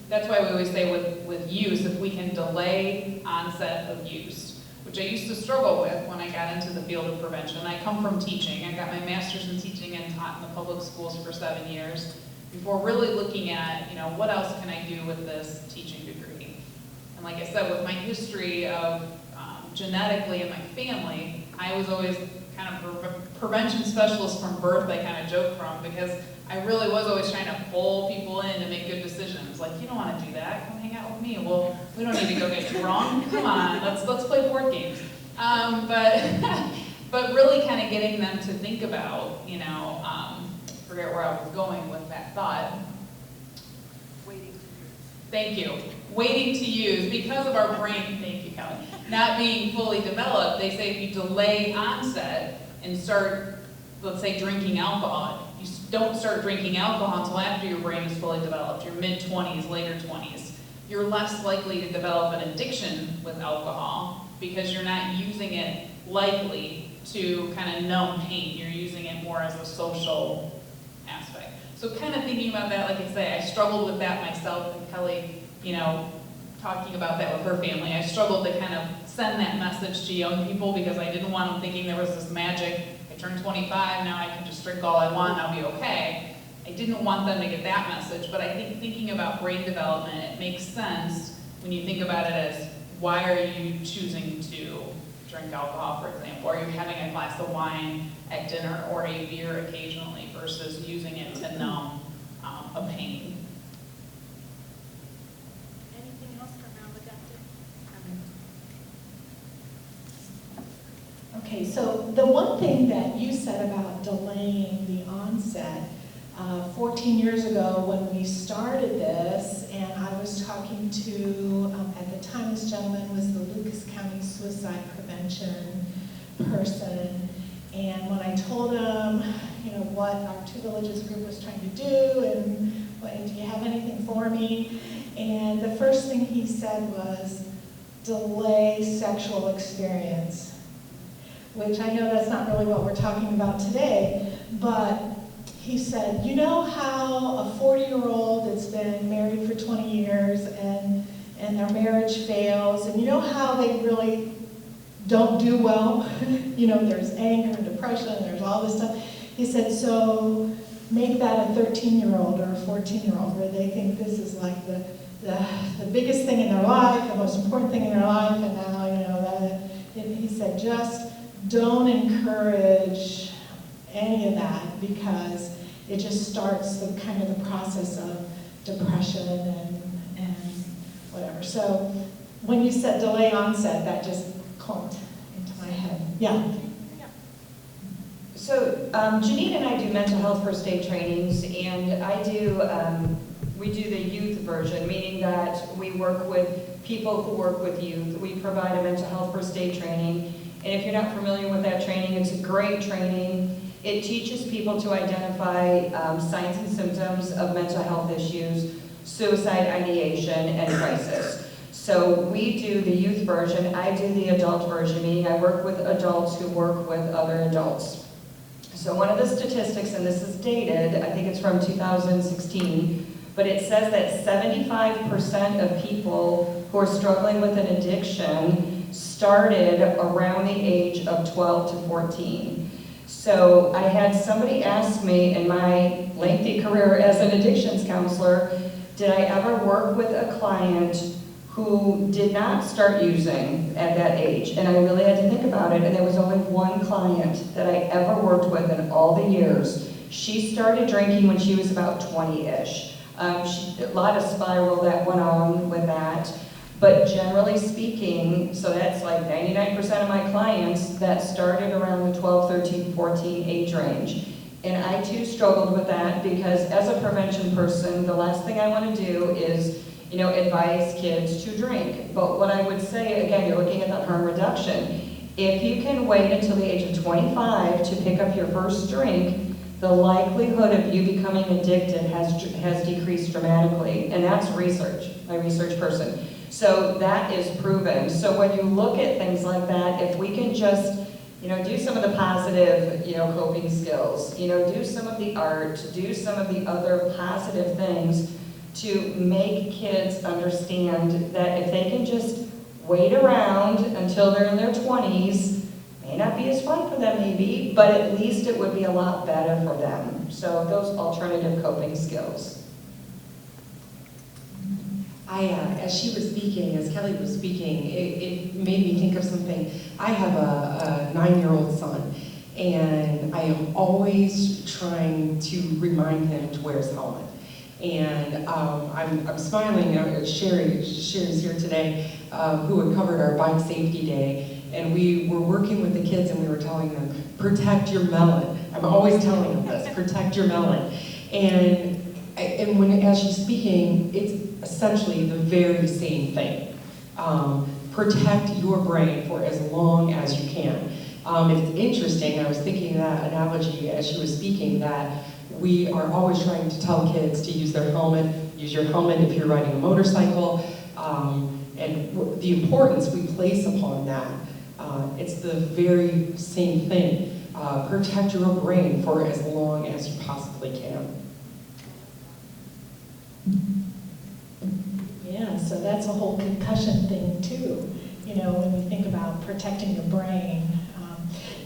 F: that's why we always say with use, if we can delay onset of use, which I used to struggle with when I got into the field of prevention. I come from teaching. I got my master's in teaching and taught in the public schools for 7 years before really looking at, what else can I do with this teaching degree? And like I said, with my history of genetically in my family, I was always kind of a prevention specialist from birth, I kind of joke from, because I really was always trying to pull people in to make good decisions. Like, you don't want to do that, come hang out with me. Well, we don't need to go get drunk, come on, let's play board games. But really kind of getting them to think about, forget where I was going with that thought.
C: Waiting to use.
F: Thank you. Waiting to use, because of our brain, thank you, Kelly, not being fully developed, they say if you delay onset and start, let's say, drinking alcohol, you don't start drinking alcohol until after your brain is fully developed, your mid-20s, later 20s. You're less likely to develop an addiction with alcohol because you're not using it likely to kind of numb pain. You're using it more as a social aspect. So kind of thinking about that, like I say, I struggled with that myself, and Kelly, talking about that with her family. I struggled to kind of send that message to young people because I didn't want them thinking there was this magic, I turned 25, now I can just drink all I want, I'll be okay. I didn't want them to get that message, but I think thinking about brain development, it makes sense when you think about it as, why are you choosing to drink alcohol, for example? Are you having a glass of wine at dinner or a beer occasionally versus using it to numb a pain?
C: Anything else for maladaptive?
A: Okay, so the one thing that you said about delaying the onset, 14 years ago when we started this, and I was talking to, at the time this gentleman was the Lucas County Suicide Prevention person, and when I told him, what our Two Villages group was trying to do, and do you have anything for me? And the first thing he said was, delay sexual experience, which I know that's not really what we're talking about today, but he said, you know how a 40-year-old that's been married for 20 years and their marriage fails, and you know how they really don't do well? There's anger and depression, and there's all this stuff. He said, so make that a 13-year-old or a 14-year-old where they think this is like the biggest thing in their life, the most important thing in their life, and now, and he said, just don't encourage any of that, because it just starts the kind of the process of depression and whatever. So when you said delay onset, that just clumped into my head. Yeah.
B: So Janine and I do mental health first aid trainings, and we do the youth version, meaning that we work with people who work with youth. We provide a mental health first aid training, and if you're not familiar with that training, it's a great training. It teaches people to identify signs and symptoms of mental health issues, suicide ideation, and crisis. So we do the youth version, I do the adult version, meaning I work with adults who work with other adults. So one of the statistics, and this is dated, I think it's from 2016, but it says that 75% of people who are struggling with an addiction started around the age of 12 to 14. So I had somebody ask me in my lengthy career as an addictions counselor, did I ever work with a client who did not start using at that age? And I really had to think about it, and there was only one client that I ever worked with in all the years. She started drinking when she was about 20-ish. A lot of spiral that went on with that. But generally speaking, so that's like 99% of my clients that started around the 12, 13, 14 age range. And I too struggled with that because as a prevention person, the last thing I want to do is, advise kids to drink. But what I would say, again, you're looking at the harm reduction. If you can wait until the age of 25 to pick up your first drink, the likelihood of you becoming addicted has decreased dramatically, and that's research, a research person. So that is proven. So when you look at things like that, if we can just, do some of the positive, coping skills, do some of the art, do some of the other positive things to make kids understand that if they can just wait around until they're in their 20s, may not be as fun for them maybe, but at least it would be a lot better for them. So those alternative coping skills.
E: As she was speaking, as Kelly was speaking, it made me think of something. I have a 9-year-old son, and I am always trying to remind him to wear his helmet. And I'm smiling now. Sherry's here today, who had covered our bike safety day, and we were working with the kids and we were telling them, protect your melon. I'm always telling them this, protect your melon. And as she's speaking, it's essentially the very same thing. Protect your brain for as long as you can. It's interesting, I was thinking that analogy as she was speaking, that we are always trying to tell kids to use their helmet, use your helmet if you're riding a motorcycle, and the importance we place upon that. It's the very same thing. Protect your brain for as long as you possibly can.
A: Yeah, so that's a whole concussion thing too, when we think about protecting your brain.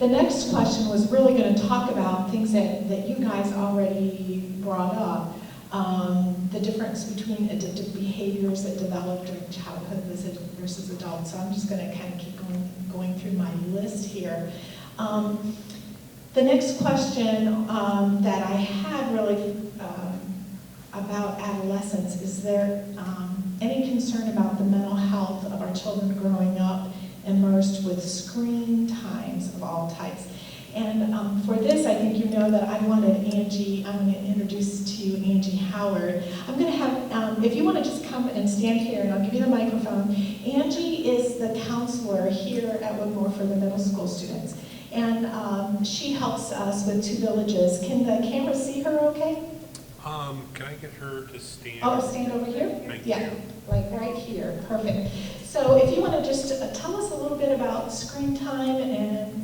A: The next question was really going to talk about things that you guys already brought up. The difference between addictive behaviors that develop during childhood versus adults. So I'm just going to kind of keep going through my list here. The next question that I had really about adolescence, is there any concern about the mental health of our children growing up immersed with screen times of all types? And for this, I think you know that I wanted Angie, I'm going to introduce to you Angie Howard. I'm going to have, if you want to just come and stand here, and I'll give you the microphone. Angie is the counselor here at Woodmore for the middle school students. And she helps us with 2 villages. Can the camera see her okay?
G: Can I get her to stand?
A: Oh, stand over here?
G: Thank
A: Yeah,
G: you.
A: like right here, perfect. So if you want to just tell us a little bit about screen time and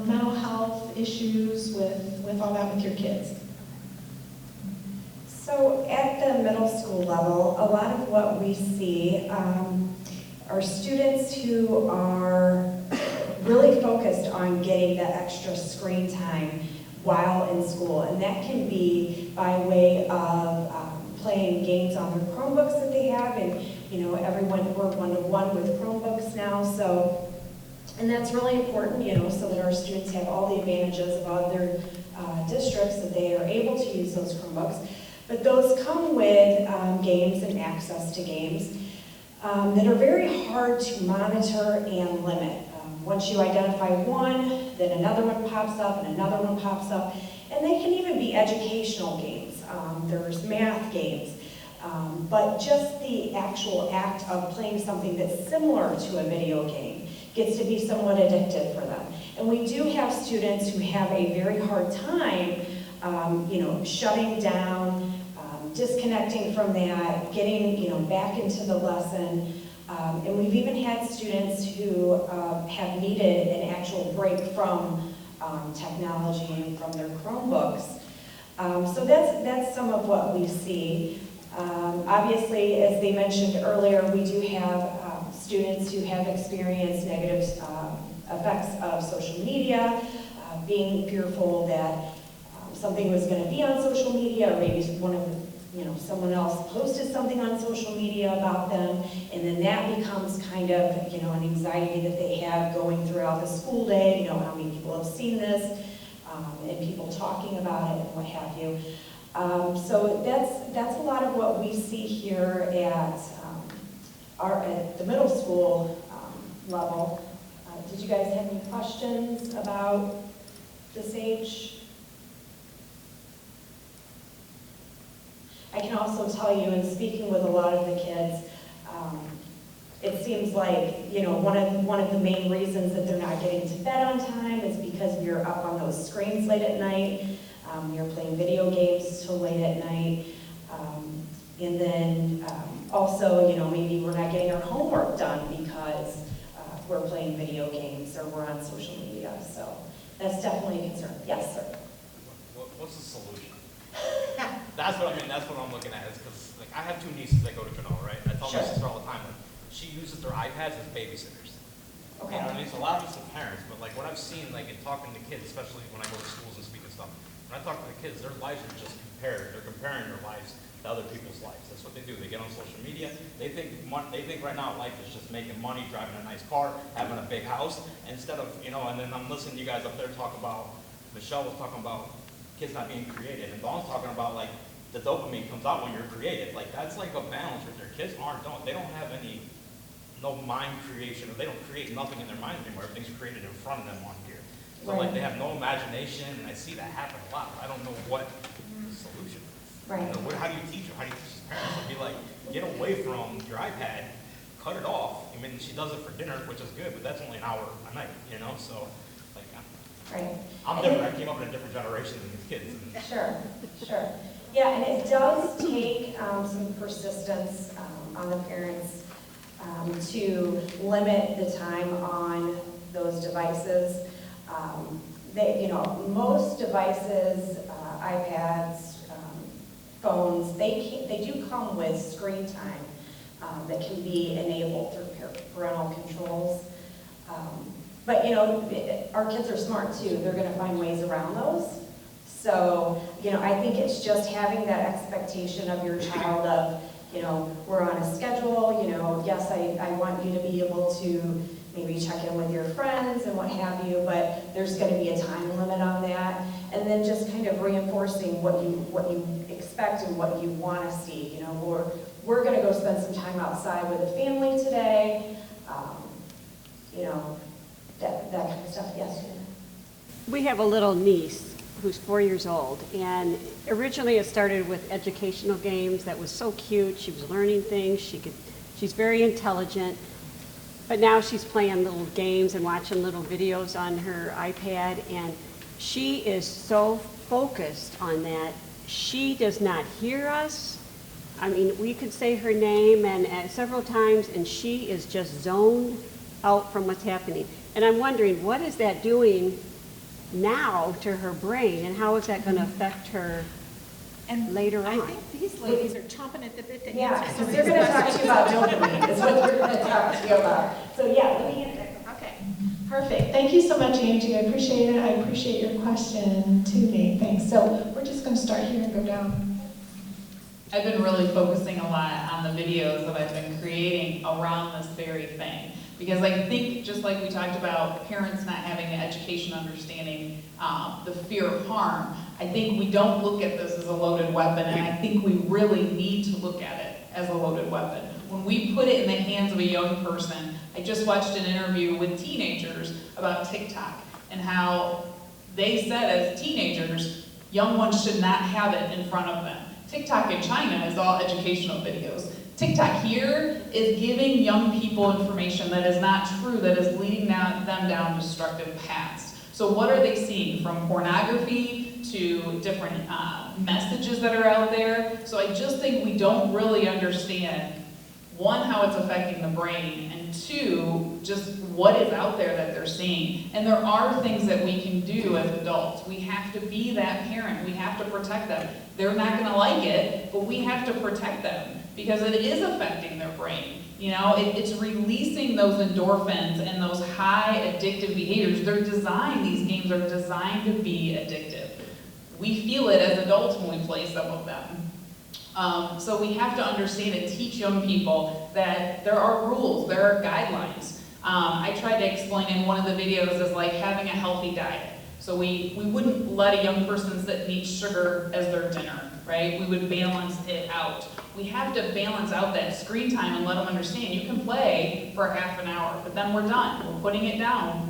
A: mental health issues with all that with your kids.
H: So at the middle school level, a lot of what we see are students who are really focused on getting the extra screen time while in school, and that can be by way of playing games on their Chromebooks that they have, and everyone, we're one-to-one with Chromebooks now, so, and that's really important, so that our students have all the advantages of other districts, that they are able to use those Chromebooks. But those come with games and access to games that are very hard to monitor and limit. Once you identify one, then another one pops up and another one pops up. And they can even be educational games. There's math games. But just the actual act of playing something that's similar to a video game gets to be somewhat addictive for them. And we do have students who have a very hard time, shutting down, disconnecting from that, getting, back into the lesson. And we've even had students who have needed an actual break from technology and from their Chromebooks. So that's some of what we see. Obviously, as they mentioned earlier, we do have students who have experienced negative effects of social media, being fearful that something was going to be on social media, or maybe someone else posted something on social media about them, and then that becomes kind of, an anxiety that they have going throughout the school day, how many people have seen this, and people talking about it and what have you. So that's a lot of what we see here at the middle school level. Did you guys have any questions about this age? I can also tell you, in speaking with a lot of the kids, it seems like, you know, one of the main reasons that they're not getting to bed on time is because you're up on those screens late at night, you're playing video games till late at night, and then also, you know, maybe we're not getting our homework done because we're playing video games or we're on social media, so that's definitely a concern. Yes, sir.
I: What's the solution? That's what I mean, that's what I'm looking at, is because, like, I have two nieces that go to Genoa, right? And I tell my
H: Sure.
I: sister all the time, like, she uses their iPads as babysitters.
H: Okay.
I: You know what I mean? So a lot of it's the parents, but like what I've seen, like in talking to kids, especially when I go to schools and speak and stuff, when I talk to the kids, their lives are just compared. They're comparing their lives to other people's lives. That's what they do. They get on social media. They think right now life is just making money, driving a nice car, having a big house, instead of, you know, and then I'm listening to you guys up there talk about, Michelle was talking about kids not being creative, and Dawn's talking about like the dopamine comes out when you're creative. Like that's like a balance with their kids they don't have no mind creation, or they don't create nothing in their mind anymore. Everything's created in front of them on here. So like they have no imagination, and I see that happen a lot. I don't know what the solution is.
H: Right.
I: You know, how do you teach them? How do you teach parents to be like, get away from your iPad, cut it off. I mean, she does it for dinner, which is good, but that's only an hour a night, you know? So, like,
H: Right.
I: I'm different. I came up in a different generation than these kids.
H: Sure, sure. Yeah, and it does take some persistence on the parents to limit the time on those devices. You know, most devices, iPads, phones, they do come with screen time that can be enabled through parental controls. But you know, our kids are smart too. They're going to find ways around those. So, you know, I think it's just having that expectation of your child of, you know, we're on a schedule, you know, yes, I want you to be able to maybe check in with your friends and what have you, but there's going to be a time limit on that. And then just kind of reinforcing what you expect and what you want to see. You know, we're going to go spend some time outside with the family today. You know, that kind of stuff. Yes, Jenna?
J: We have a little niece who's 4 years old, and originally it started with educational games that was so cute. She was learning things. She's very intelligent, but now she's playing little games and watching little videos on her iPad, and she is so focused on that. She does not hear us. I mean, we could say her name and several times, and she is just zoned out from what's happening. And I'm wondering, what is that doing now to her brain, and how is that going to affect her later on?
C: I think these ladies are chomping at the bit to
H: Yeah,
C: answer some
H: because
C: of
H: they're
C: these
H: going to talk
C: questions.
H: to you about dopamine, is what they're going to talk to you about. So yeah, let me answer.
C: Okay.
A: Perfect. Thank you so much, Angie. I appreciate it. I appreciate your question too, Nate. Thanks. So we're just going to start here and go down.
F: I've been really focusing a lot on the videos that I've been creating around this very thing. Because I think, just like we talked about parents not having the education understanding the fear of harm, I think we don't look at this as a loaded weapon, and I think we really need to look at it as a loaded weapon. When we put it in the hands of a young person, I just watched an interview with teenagers about TikTok, and how they said as teenagers, young ones should not have it in front of them. TikTok in China is all educational videos. TikTok here is giving young people information that is not true, that is leading them down destructive paths. So what are they seeing? From pornography to different messages that are out there. So I just think we don't really understand, one, how it's affecting the brain, and two, just what is out there that they're seeing. And there are things that we can do as adults. We have to be that parent. We have to protect them. They're not going to like it, but we have to protect them because it is affecting their brain. You know, it's releasing those endorphins and those high addictive behaviors. These games are designed to be addictive. We feel it as adults when we play some of them. So we have to understand and teach young people that there are rules, there are guidelines. I tried to explain in one of the videos as like having a healthy diet. So we wouldn't let a young person sit and eat sugar as their dinner, right? We would balance it out. We have to balance out that screen time and let them understand you can play for half an hour, but then we're done. We're putting it down.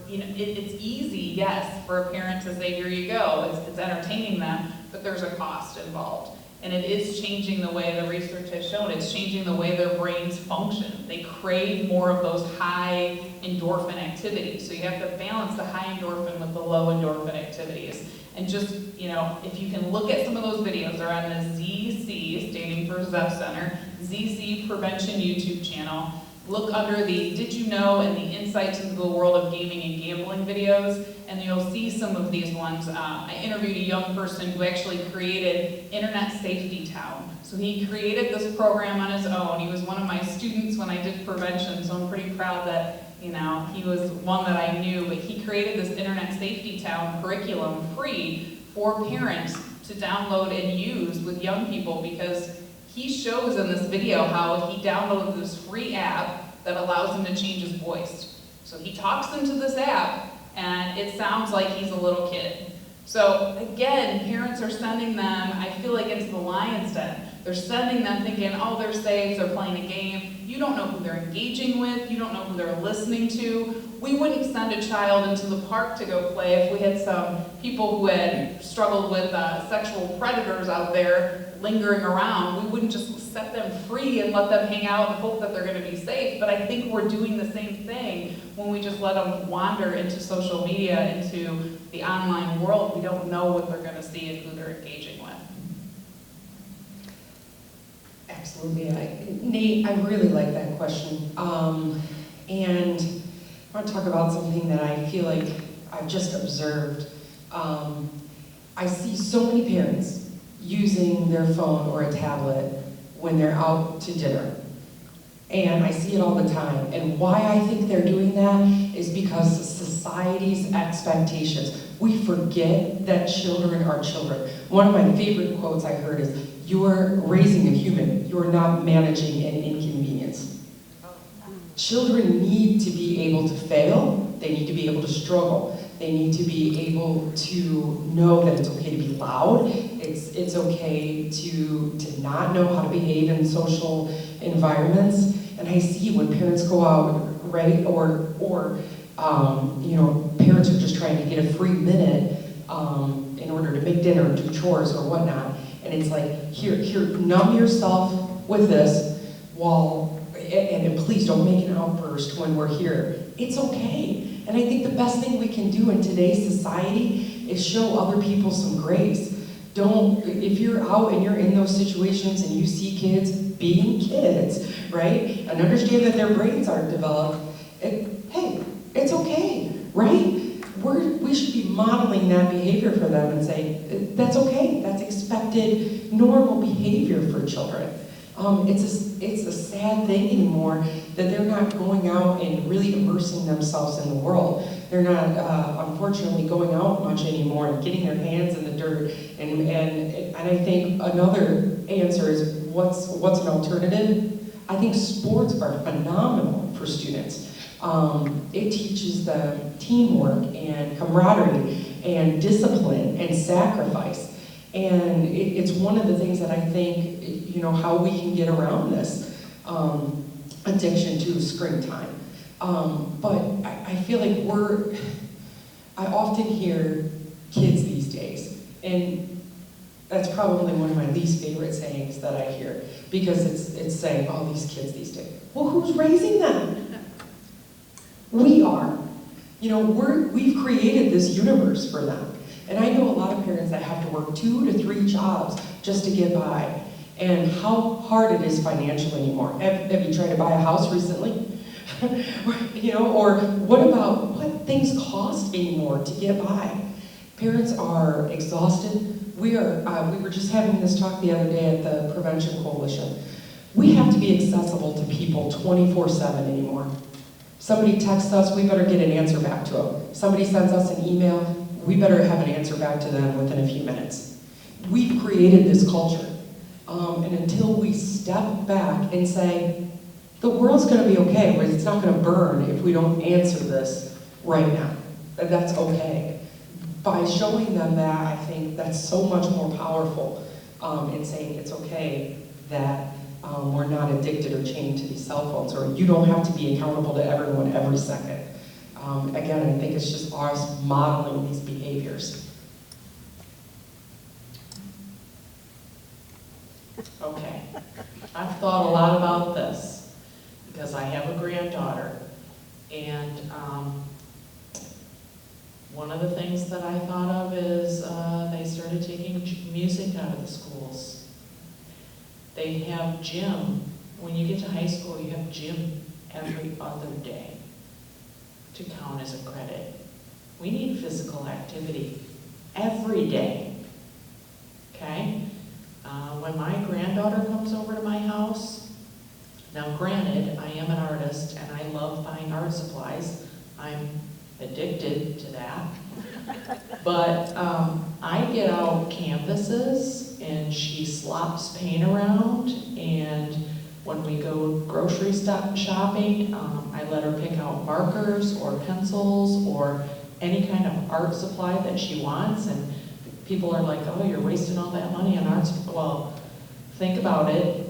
F: It's easy, yes, for a parent to say, here you go. It's entertaining them, but there's a cost involved. And it is changing the way the research has shown. It's changing the way their brains function. They crave more of those high endorphin activities. So you have to balance the high endorphin with the low endorphin activities. And just, if you can look at some of those videos, they're on the ZC, standing for Zeph Center, ZC Prevention YouTube channel. Look under the Did You Know and the Insights into the World of Gaming and Gambling videos, and you'll see some of these ones. I interviewed a young person who actually created Internet Safety Town. So he created this program on his own. He was one of my students when I did prevention, so I'm pretty proud that he was one that I knew, but he created this Internet Safety Town curriculum free for parents to download and use with young people, because he shows in this video how he downloaded this free app that allows him to change his voice. So he talks into this app, and it sounds like he's a little kid. So again, parents are sending them, I feel like, into the lion's den. They're sending them thinking, oh, they're safe, they're playing a game. You don't know who they're engaging with, you don't know who they're listening to. We wouldn't send a child into the park to go play if we had some people who had struggled with sexual predators out there lingering around. We wouldn't just set them free and let them hang out and hope that they're going to be safe. But I think we're doing the same thing when we just let them wander into social media, into the online world. We don't know what they're going to see and who they're engaging with.
E: Absolutely. Nate, I really like that question. And I want to talk about something that I feel like I've just observed. I see so many parents using their phone or a tablet when they're out to dinner. And I see it all the time. And why I think they're doing that is because of society's expectations. We forget that children are children. One of my favorite quotes I heard is, "You're raising a human, you're not managing an inconvenience." Children need to be able to fail, they need to be able to struggle, they need to be able to know that it's okay to be loud, it's okay to not know how to behave in social environments. And I see when parents go out, right, or parents are just trying to get a free minute in order to make dinner, do chores or whatnot, and it's like, here, numb yourself with this and please don't make an outburst when we're here. It's okay. And I think the best thing we can do in today's society is show other people some grace. If you're out and you're in those situations and you see kids being kids, right, and understand that their brains aren't developed, hey, it's okay, right? We should be modeling that behavior for them and saying, that's okay, that's expected, normal behavior for children. It's a sad thing anymore that they're not going out and really immersing themselves in the world. They're not, unfortunately, going out much anymore and getting their hands in the dirt. And I think another answer is, what's an alternative? I think sports are phenomenal for students. It teaches them teamwork and camaraderie and discipline and sacrifice. And it's one of the things that I think, how we can get around this addiction to screen time. But I feel like I often hear kids these days, and that's probably one of my least favorite sayings that I hear, because it's saying, oh, these kids these days. Well, who's raising them? We are. We've created this universe for them. And I know a lot of parents that have to work 2 to 3 jobs just to get by. And how hard it is financially anymore. Have you tried to buy a house recently? Or what things cost anymore to get by? Parents are exhausted. We were just having this talk the other day at the Prevention Coalition. We have to be accessible to people 24/7 anymore. Somebody texts us, we better get an answer back to them. Somebody sends us an email, we better have an answer back to them within a few minutes. We've created this culture. And until we step back and say, the world's going to be okay, but it's not going to burn if we don't answer this right now. That's okay. By showing them that, I think that's so much more powerful in saying it's okay that we're not addicted or chained to these cell phones, or you don't have to be accountable to everyone every second. Again, I think it's just us modeling these behaviors.
D: Okay. I've thought a lot about this because I have a granddaughter. And one of the things that I thought of is they started taking music out of the schools. They have gym. When you get to high school, you have gym every other day to count as a credit. We need physical activity every day, okay? When my granddaughter comes over to my house, now granted, I am an artist and I love buying art supplies. I'm addicted to that. But I get out canvases and she slops paint around, and when we go grocery shopping, I let her pick out markers or pencils or any kind of art supply that she wants, and people are like, oh, you're wasting all that money on art. Well, think about it,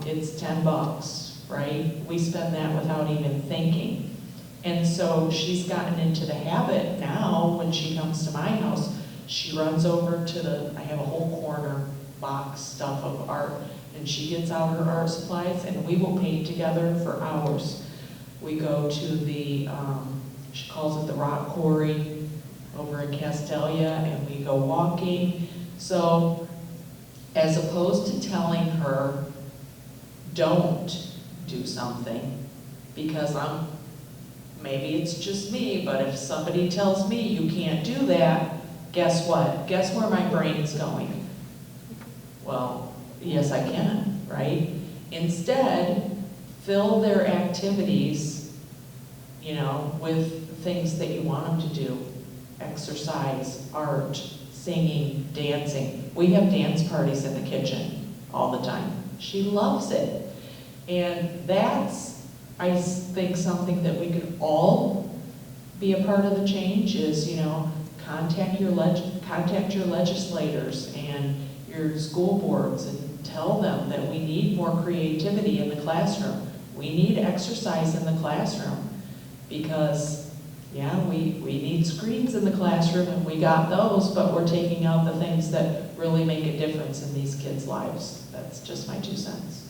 D: it's $10, right? We spend that without even thinking. And so she's gotten into the habit now, when she comes to my house, she runs over to I have a whole corner box stuff of art, and she gets out her art supplies and we will paint together for hours. We go to the, she calls it the rock quarry over in Castelia, and we go walking. So as opposed to telling her, don't do something, because maybe it's just me, but if somebody tells me you can't do that, guess what? Guess where my brain's going? Well, yes, I can, right? Instead, fill their activities, with things that you want them to do. Exercise, art, singing, dancing. We have dance parties in the kitchen all the time. She loves it. And that's, I think, something that we could all be a part of the change is, contact your legislators and your school boards and tell them that we need more creativity in the classroom. We need exercise in the classroom because, we need screens in the classroom, and we got those, but we're taking out the things that really make a difference in these kids' lives. That's just my 2 cents.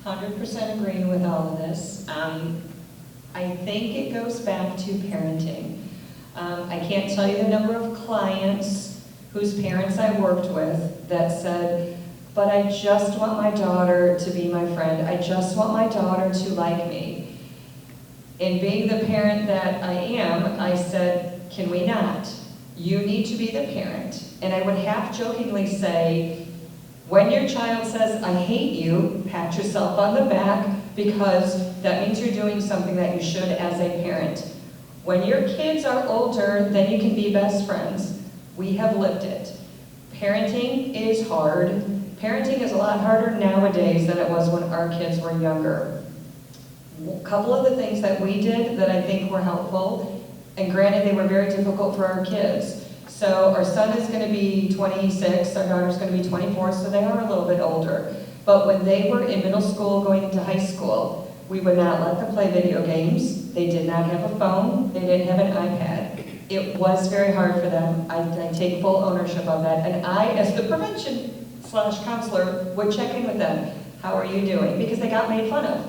B: 100% agreeing with all of this. I think it goes back to parenting. I can't tell you the number of clients whose parents I worked with that said, but I just want my daughter to be my friend. I just want my daughter to like me. And being the parent that I am, I said, can we not? You need to be the parent. And I would half-jokingly say, when your child says, I hate you, pat yourself on the back, because that means you're doing something that you should as a parent. When your kids are older, then you can be best friends. We have lived it. Parenting is hard. Parenting is a lot harder nowadays than it was when our kids were younger. A couple of the things that we did that I think were helpful, and granted they were very difficult for our kids. So our son is going to be 26, our daughter's going to be 24, so they are a little bit older. But when they were in middle school going into high school, we would not let them play video games. They did not have a phone. They didn't have an iPad. It was very hard for them. I take full ownership of that. And I, as the prevention/counselor, would check in with them. How are you doing? Because they got made fun of,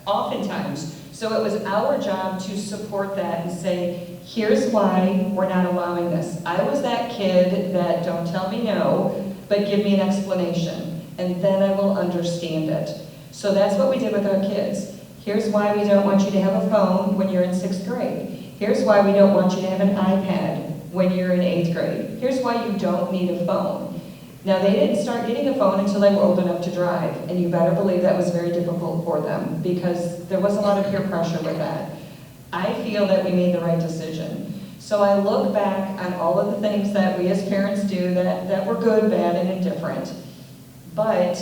B: oftentimes. So it was our job to support that and say, here's why we're not allowing this. I was that kid that don't tell me no, but give me an explanation, and then I will understand it. So that's what we did with our kids. Here's why we don't want you to have a phone when you're in 6th grade. Here's why we don't want you to have an iPad when you're in 8th grade. Here's why you don't need a phone. Now, they didn't start getting a phone until they were old enough to drive, and you better believe that was very difficult for them because there was a lot of peer pressure with that. I feel that we made the right decision. So I look back on all of the things that we as parents do that were good, bad, and indifferent. But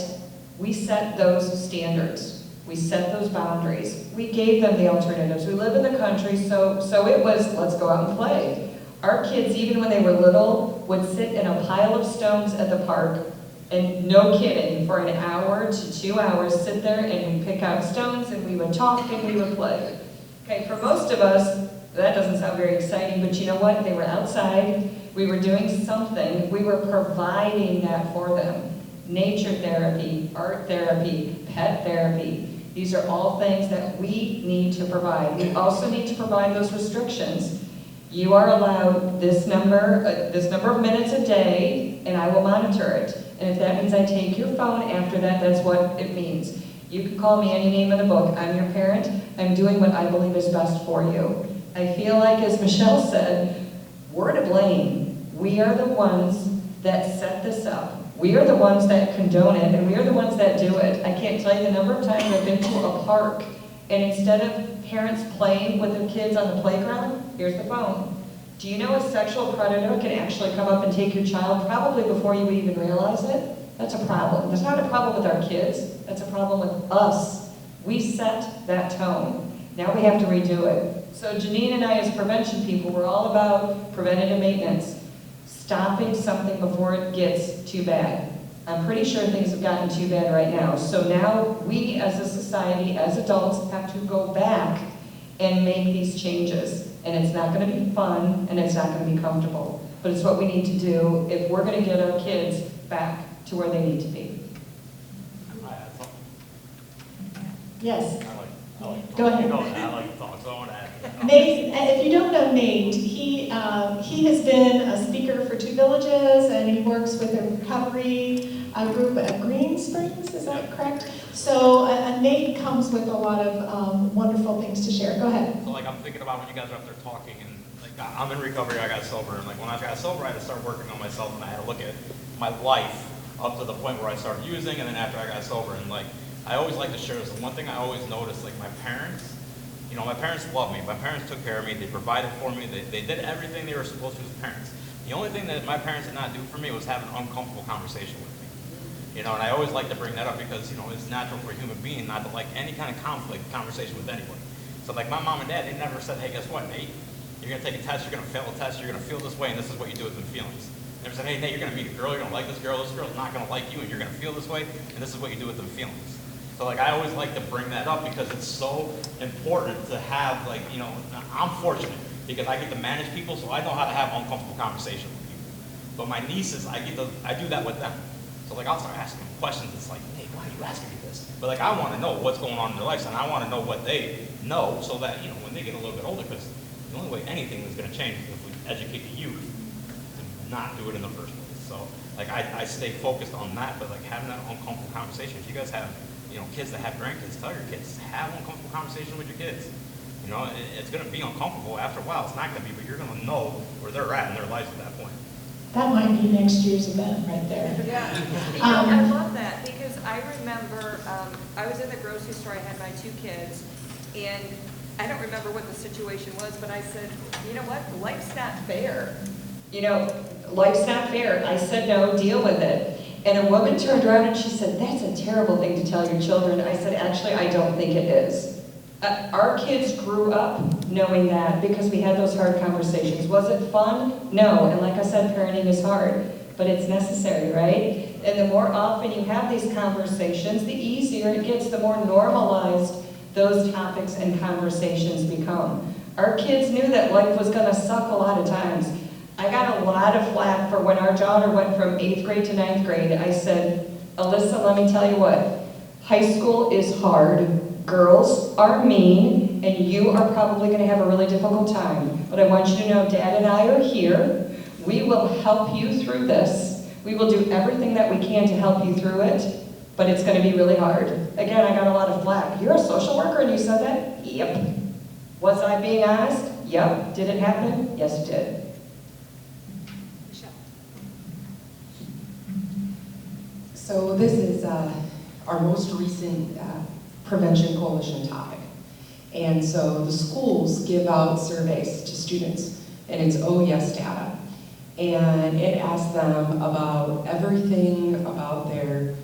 B: we set those standards. We set those boundaries. We gave them the alternatives. We live in the country, so it was, let's go out and play. Our kids, even when they were little, would sit in a pile of stones at the park, and no kidding, for an hour to 2 hours, sit there and we'd pick out stones and we would talk and we would play. Okay, for most of us, that doesn't sound very exciting, but you know what? They were outside, we were doing something, we were providing that for them. nature therapy, art therapy, pet therapy. These are all things that we need to provide. We also need to provide those restrictions. You are allowed this number of minutes a day, and I will monitor it. And if that means I take your phone after that, that's what it means. You can call me any name in the book. I'm your parent. I'm doing what I believe is best for you. I feel like, as Michelle said, we're to blame. We are the ones that set this up. We are the ones that condone it, and we are the ones that do it. I can't tell you the number of times I've been to a park, and instead of parents playing with their kids on the playground, here's the phone. Do you know a sexual predator can actually come up and take your child probably before you would even realize it? That's a problem. That's not a problem with our kids. That's a problem with us. We set that tone. Now we have to redo it. So Janine and I, as prevention people, we're all about preventative maintenance. Stopping something before it gets too bad. I'm pretty sure things have gotten too bad right now. So now we as a society, as adults, have to go back and make these changes. And it's not going to be fun, and it's not going to be comfortable. But it's what we need to do if we're going to get our kids back to where they need to be.
A: Yes.
I: I like
A: Go ahead.
I: I like to talk, so I want to add.
A: Nate, if you don't know Nate, he has been a speaker for Two Villages, and he works with a recovery group at Green Springs, is that correct? So Nate comes with a lot of wonderful things to share. Go ahead.
I: So like I'm thinking about when you guys are up there talking, and like I'm in recovery, I got sober, and like when I got sober, I had to start working on myself, and I had to look at my life up to the point where I started using, and then after I got sober, and like I always like to share this. One thing I always noticed, like my parents, you know, my parents loved me. My parents took care of me. They provided for me. They did everything they were supposed to as parents. The only thing that my parents did not do for me was have an uncomfortable conversation with me. You know, and I always like to bring that up because, you know, it's natural for a human being not to like any kind of conflict conversation with anybody. So like my mom and dad, they never said, hey, guess what, Nate? You're gonna take a test, you're gonna fail a test, you're gonna feel this way, and this is what you do with them feelings. They never said, hey, Nate, you're gonna meet a girl, you're gonna like this girl's not gonna like you, and you're gonna feel this way, and this is what you do with them feelings. So like I always like to bring that up because it's so important to have, like, you know, I'm fortunate because I get to manage people, so I know how to have uncomfortable conversations with people. But my nieces, I do that with them. So like I'll start asking them questions. It's like, hey, why are you asking me this? But like I want to know what's going on in their lives, and I want to know what they know so that, you know, when they get a little bit older, because the only way anything is going to change is if we educate the youth to not do it in the first place. So like I stay focused on that, but like having that uncomfortable conversation. If you guys have, you know, kids that have grandkids, tell your kids, have an uncomfortable conversation with your kids. You know, it's going to be uncomfortable. After a while, it's not going to be, but you're going to know where they're at in their lives at that point.
A: That might be next year's event right there.
K: Yeah, I love that because I remember I was in the grocery store, I had my 2 kids, and I don't remember what the situation was, but I said, you know what, life's not fair.
B: You know, life's not fair. I said, no, deal with it. And a woman turned around and she said, that's a terrible thing to tell your children. I said, actually, I don't think it is. Our kids grew up knowing that because we had those hard conversations. Was it fun? No. And like I said, parenting is hard, but it's necessary, right? And the more often you have these conversations, the easier it gets, the more normalized those topics and conversations become. Our kids knew that life was going to suck a lot of times. I got a lot of flack for when our daughter went from 8th grade to 9th grade. I said, Alyssa, let me tell you what, high school is hard. Girls are mean, and you are probably going to have a really difficult time. But I want you to know Dad and I are here. We will help you through this. We will do everything that we can to help you through it, but it's going to be really hard. Again, I got a lot of flack. You're a social worker and you said that? Yep. Was I being honest? Yep. Did it happen? Yes, it did.
C: Michelle.
E: So this is our most recent Prevention Coalition topic. And so the schools give out surveys to students, and it's Oh Yes data. And it asks them about everything about their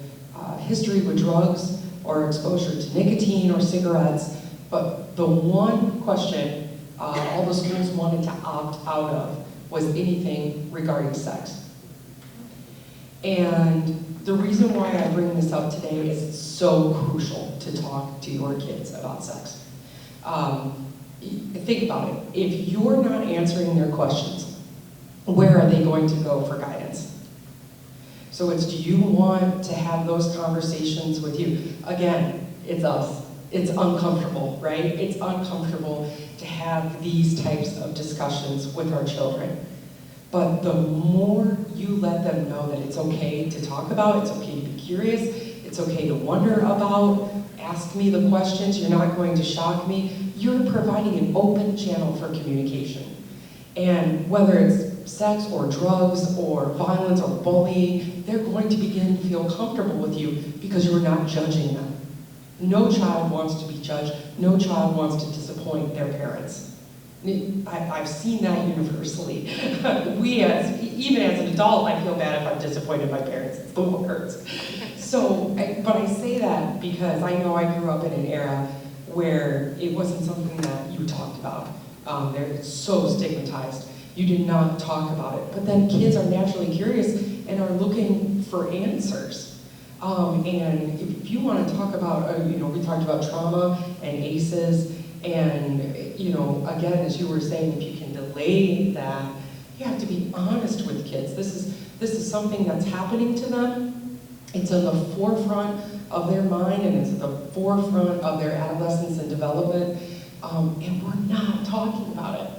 E: history with drugs or exposure to nicotine or cigarettes. But the one question all the schools wanted to opt out of was anything regarding sex. And the reason why I bring this up today is it's so crucial to talk to your kids about sex. Think about it. If you're not answering their questions, where are they going to go for guidance? So it's, do you want to have those conversations with you? Again, it's us. It's uncomfortable, right? It's uncomfortable to have these types of discussions with our children. But the more you let them know that it's okay to talk about, it's okay to be curious, it's okay to wonder about, ask me the questions, you're not going to shock me, you're providing an open channel for communication. And whether it's sex or drugs or violence or bullying, they're going to begin to feel comfortable with you because you're not judging them. No child wants to be judged. No child wants to disappoint their parents. I've seen that universally. Even as an adult, I feel bad if I've disappointed my parents. It's the worst. But I say that because I know I grew up in an era where it wasn't something that you talked about. They're so stigmatized. You did not talk about it. But then kids are naturally curious and are looking for answers. And if you want to talk about, we talked about trauma and ACEs, and, again, as you were saying, if you can delay that, you have to be honest with kids. This is something that's happening to them. It's on the forefront of their mind, and it's at the forefront of their adolescence and development, and we're not talking about it.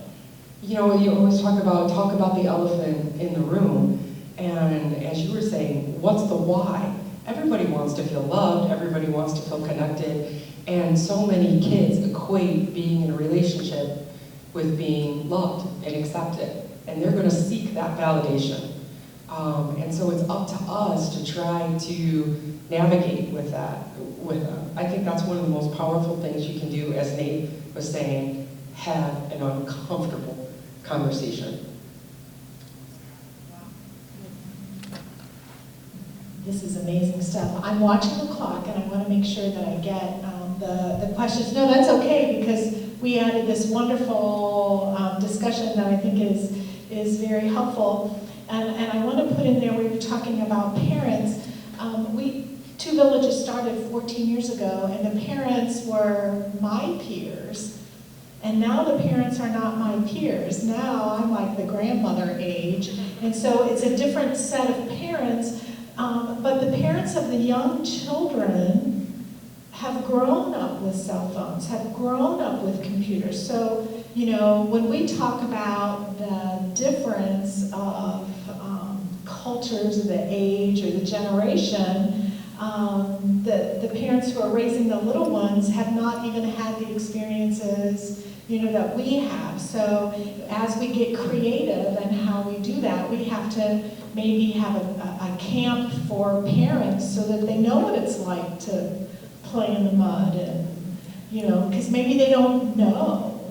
E: You always talk about the elephant in the room, and as you were saying, what's the why? Everybody wants to feel loved, everybody wants to feel connected, and so many kids equate being in a relationship with being loved and accepted, and they're going to seek that validation. And so it's up to us to try to navigate with that with them. I think that's one of the most powerful things you can do, as Nate was saying, have an uncomfortable conversation.
A: This is amazing stuff. I'm watching the clock, and I want to make sure that I get the questions. No, that's okay, because we added this wonderful discussion that I think is very helpful. And I want to put in there, we were talking about parents. Two Villages started 14 years ago, and the parents were my peers. And now the parents are not my peers. Now I'm like the grandmother age. And so it's a different set of parents. But the parents of the young children have grown up with cell phones, have grown up with computers. So, when we talk about the difference of cultures, or the age, or the generation, the parents who are raising the little ones have not even had the experiences, that we have. So as we get creative in how we do that, we have to maybe have a camp for parents so that they know what it's like to play in the mud, and, because maybe they don't know,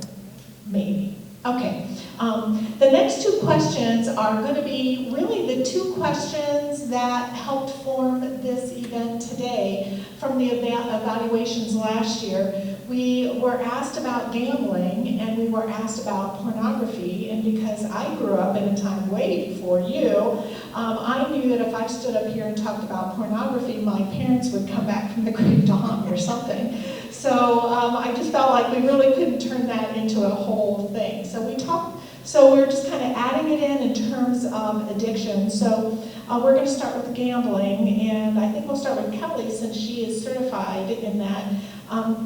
A: maybe. Okay. The next two questions are going to be really the two questions that helped form this event today from the evaluations last year. We were asked about gambling, and we were asked about pornography, and because I grew up in a time way before you, I knew that if I stood up here and talked about pornography, my parents would come back from the grave dawn or something. So I just felt like we really couldn't turn that into a whole thing. So we're just kind of adding it in terms of addiction. So we're going to start with gambling, and I think we'll start with Kelly since she is certified in that.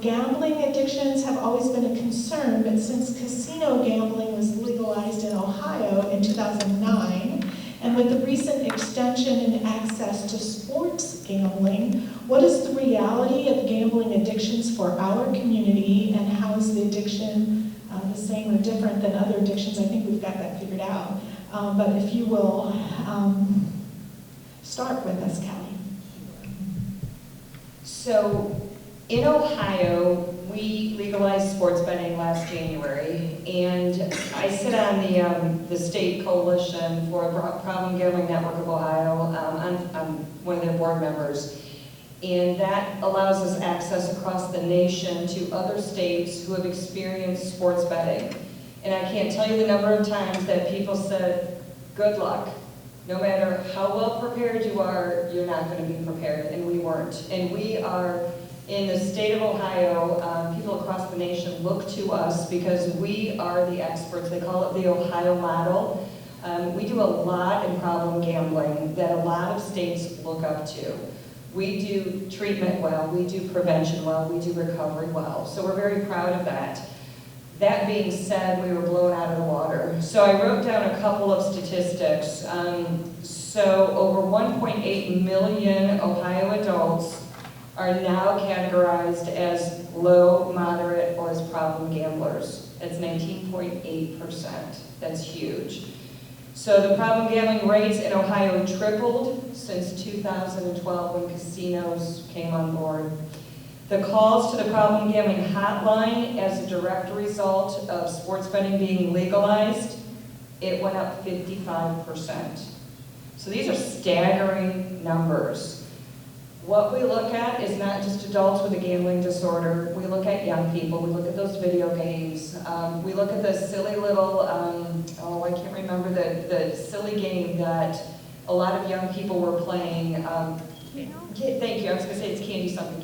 A: Gambling addictions have always been a concern, but since casino gambling was legalized in Ohio in 2009, and with the recent extension in access to sports gambling, what is the reality of gambling addictions for our community, and how is the addiction the same or different than other addictions? I think we've got that figured out. But if you will start with us, Kelly.
B: So in Ohio, we legalized sports betting last January, and I sit on the state coalition for Problem Gambling Network of Ohio. I'm one of their board members. And that allows us access across the nation to other states who have experienced sports betting. And I can't tell you the number of times that people said, good luck. No matter how well prepared you are, you're not going to be prepared, and we weren't. And we are, in the state of Ohio, people across the nation look to us because we are the experts. They call it the Ohio model. We do a lot in problem gambling that a lot of states look up to. We do treatment well, we do prevention well, we do recovery well. So we're very proud of that. That being said, we were blown out of the water. So I wrote down a couple of statistics. So over 1.8 million Ohio adults are now categorized as low, moderate, or as problem gamblers. That's 19.8%. That's huge. So the problem gambling rates in Ohio tripled since 2012 when casinos came on board. The calls to the problem gambling hotline as a direct result of sports betting being legalized, it went up 55%. So these are staggering numbers. What we look at is not just adults with a gambling disorder. We look at young people. We look at those video games. We look at the silly little, I can't remember the silly game that a lot of young people were playing. Thank you, I was going to say it's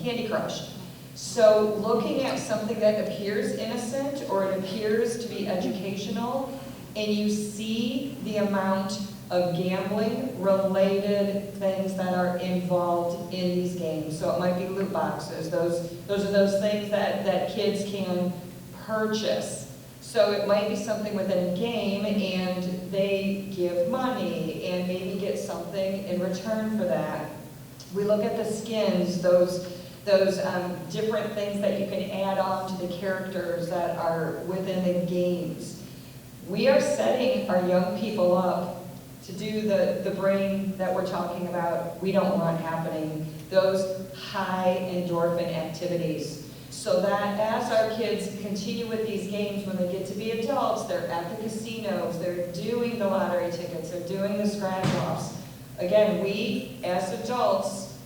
B: Candy Crush. So looking at something that appears innocent or it appears to be educational, and you see the amount of gambling-related things that are involved in these games. So it might be loot boxes. Those are those things that kids can purchase. So it might be something within a game, and they give money and maybe get something in return for that. We look at the skins, those different things that you can add on to the characters that are within the games. We are setting our young people up to do the brain that we're talking about we don't want happening, those high endorphin activities. So that as our kids continue with these games, when they get to be adults, they're at the casinos, they're doing the lottery tickets, they're doing the scratch-offs. Again, we as adults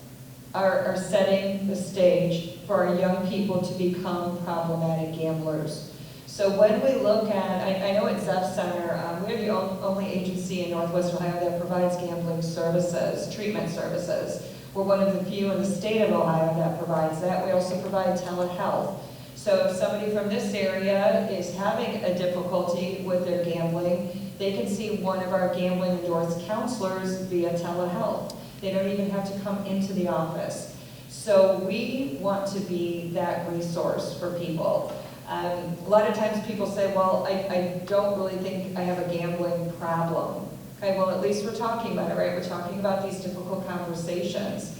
B: are setting the stage for our young people to become problematic gamblers. So when we look at, I know at Zeph Center, we're the only agency in Northwest Ohio that provides gambling services, treatment services. We're one of the few in the state of Ohio that provides that. We also provide telehealth. So if somebody from this area is having a difficulty with their gambling, they can see one of our gambling endorsed counselors via telehealth. They don't even have to come into the office. So we want to be that resource for people. A lot of times people say, well, I don't really think I have a gambling problem. Okay, well, at least we're talking about it, right? We're talking about these difficult conversations.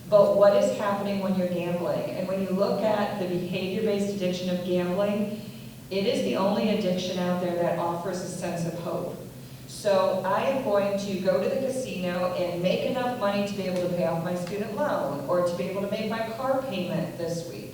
B: But what is happening when you're gambling? And when you look at the behavior-based addiction of gambling, it is the only addiction out there that offers a sense of hope. So I am going to go to the casino and make enough money to be able to pay off my student loan or to be able to make my car payment this week.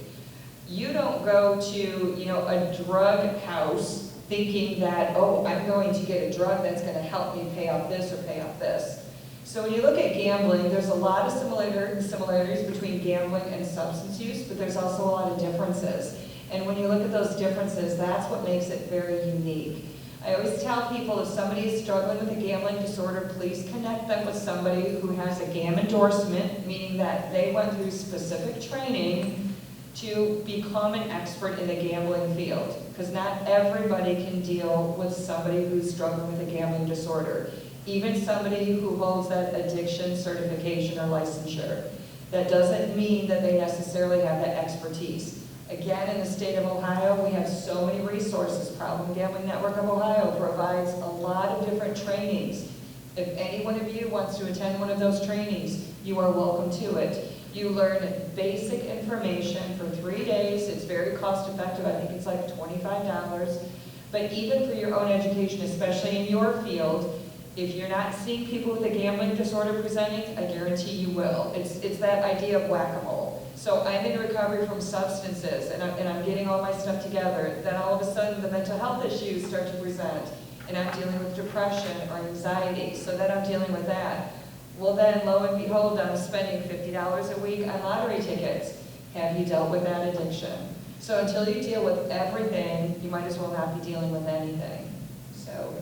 B: You don't go to, a drug house thinking that, oh, I'm going to get a drug that's going to help me pay off this or pay off this. So when you look at gambling, there's a lot of similarities between gambling and substance use, but there's also a lot of differences. And when you look at those differences, that's what makes it very unique. I always tell people if somebody is struggling with a gambling disorder, please connect them with somebody who has a GAM endorsement, meaning that they went through specific training to become an expert in the gambling field, because not everybody can deal with somebody who's struggling with a gambling disorder, even somebody who holds that addiction certification or licensure. That doesn't mean that they necessarily have that expertise. Again, in the state of Ohio, we have so many resources. Problem Gambling Network of Ohio provides a lot of different trainings. If any one of you wants to attend one of those trainings, you are welcome to it. You learn basic information for 3 days. It's very cost effective. I think it's like $25. But even for your own education, especially in your field, if you're not seeing people with a gambling disorder presenting, I guarantee you will. It's that idea of whack-a-mole. So I'm in recovery from substances, and I'm getting all my stuff together. Then all of a sudden, the mental health issues start to present, and I'm dealing with depression or anxiety, so then I'm dealing with that. Well then, lo and behold, I'm spending $50 a week on lottery tickets. Have you dealt with that addiction? So until you deal with everything, you might as well not be dealing with anything. So,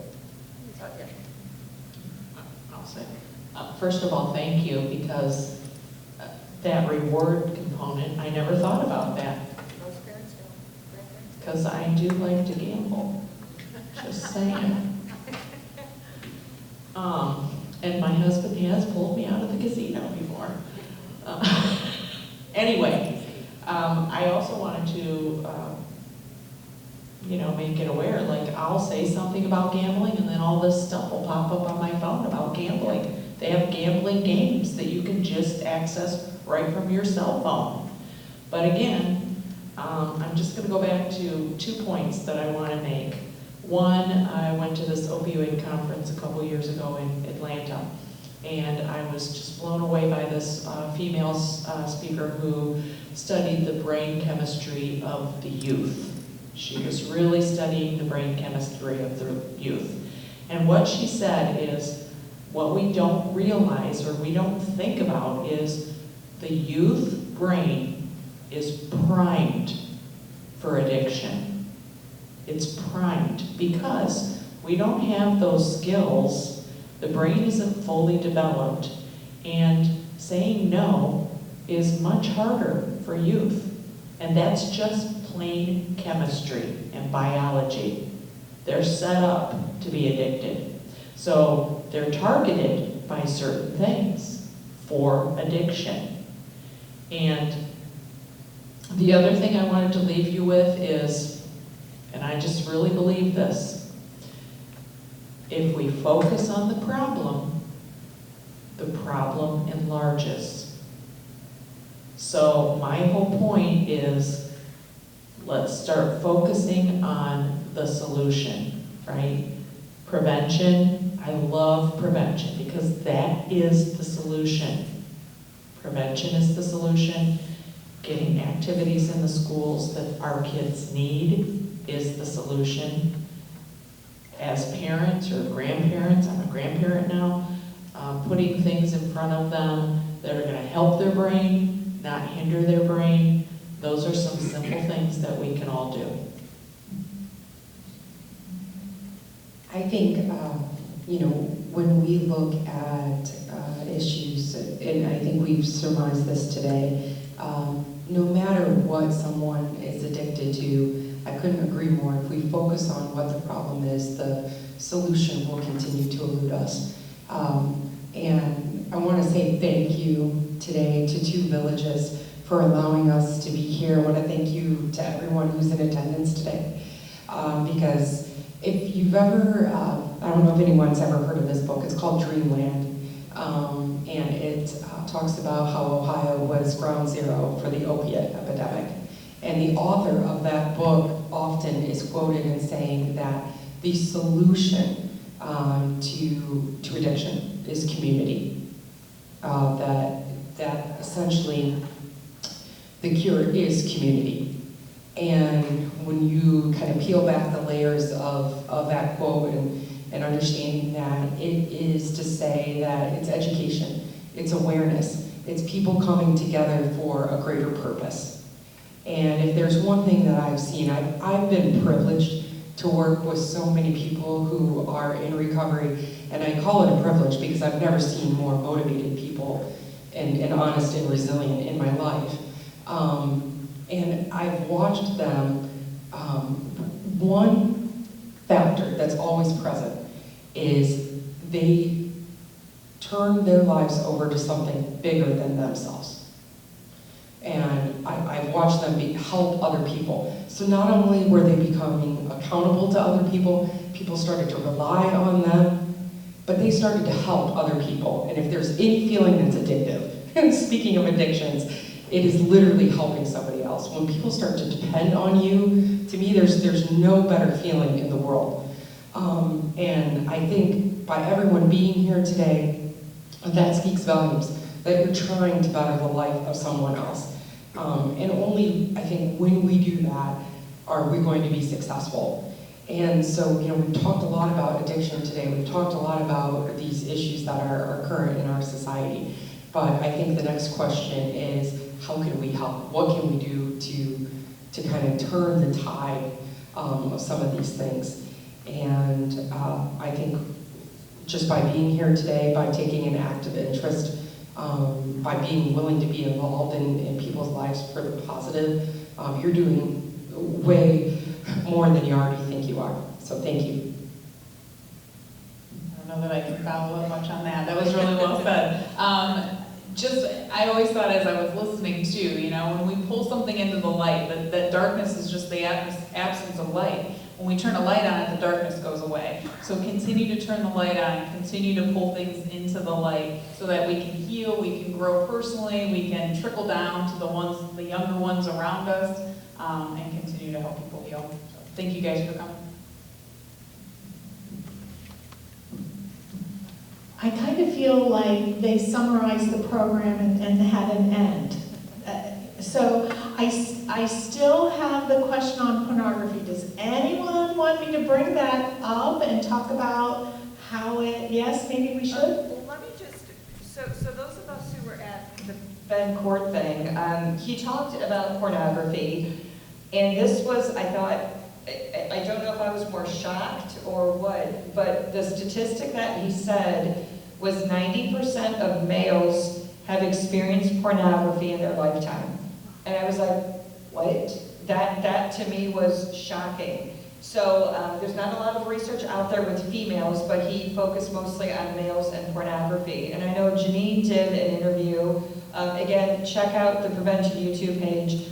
B: yeah.
D: I'll say, first of all, thank you, because that reward component, I never thought about that.
K: Most parents don't.
D: Because I do like to gamble, just saying. And my husband has pulled me out of the casino before. Anyway, I also wanted to, make it aware, like, I'll say something about gambling, and then all this stuff will pop up on my phone about gambling. They have gambling games that you can just access right from your cell phone. But again, I'm just gonna go back to 2 points that I wanna make. One, I went to this opioid conference a couple years ago in Atlanta, and I was just blown away by this female speaker who studied the brain chemistry of the youth. She was really studying the brain chemistry of the youth. And what she said is, what we don't realize or we don't think about is the youth brain is primed for addiction. It's primed because we don't have those skills. The brain isn't fully developed, and saying no is much harder for youth. And that's just plain chemistry and biology. They're set up to be addicted. So they're targeted by certain things for addiction. And the other thing I wanted to leave you with is, and I just really believe this, if we focus on the problem enlarges. So my whole point is, let's start focusing on the solution, right? Prevention, I love prevention because that is the solution. Prevention is the solution. Getting activities in the schools that our kids need is the solution. As parents or grandparents, I'm a grandparent now, putting things in front of them that are gonna help their brain, not hinder their brain. Those are some simple things that we can all do.
E: I think, when we look at issues, and I think we've surmised this today, no matter what someone is addicted to, I couldn't agree more. If we focus on what the problem is, the solution will continue to elude us. And I want to say thank you today to Two Villages for allowing us to be here. I want to thank you to everyone who's in attendance today. Because if you've ever, I don't know if anyone's ever heard of this book, it's called Dreamland. And it talks about how Ohio was ground zero for the opiate epidemic. And the author of that book often is quoted in saying that the solution to addiction is community. That essentially the cure is community. And when you kind of peel back the layers of that quote and understanding that, it is to say that it's education, it's awareness, it's people coming together for a greater purpose. And if there's one thing that I've seen, I've been privileged to work with so many people who are in recovery, and I call it a privilege because I've never seen more motivated people and honest and resilient in my life. And I've watched them, one factor that's always present is they turn their lives over to something bigger than themselves. And I've watched them help other people. So not only were they becoming accountable to other people, people started to rely on them, but they started to help other people. And if there's any feeling that's addictive, and speaking of addictions, it is literally helping somebody else. When people start to depend on you, to me, there's no better feeling in the world. And I think by everyone being here today, that speaks volumes, that you're trying to better the life of someone else. And only, I think, when we do that, are we going to be successful. And so, we've talked a lot about addiction today. We've talked a lot about these issues that are current in our society. But I think the next question is, how can we help? What can we do to kind of turn the tide of some of these things? And I think just by being here today, by taking an active interest, by being willing to be involved in people's lives for the positive, you're doing way more than you already think you are. So thank you.
D: I don't know
F: know that I can follow up much on that. That was really well said. I always thought as I was listening to, you know, when we pull something into the light, that darkness is just the absence of light. When we turn a light on it, the darkness goes away. So continue to turn the light on, continue to pull things into the light so that we can heal, we can grow personally, we can trickle down to the younger ones around us, and continue to help people heal. So thank you guys for coming.
A: I kind of feel like they summarized the program and had an end. So I still have the question on pornography. Does anyone want me to bring that up and talk about how yes, maybe we should?
K: Well, let me just, so those of us who were at the Ben Court thing, he talked about pornography, and this was, I thought, I don't know if I was more shocked or what, but the statistic that he said was 90% of males have experienced pornography in their lifetime. And I was like, what? That to me was shocking. So there's not a lot of research out there with females, but he focused mostly on males and pornography. And I know Janine did an interview. Again, check out the Prevention YouTube page.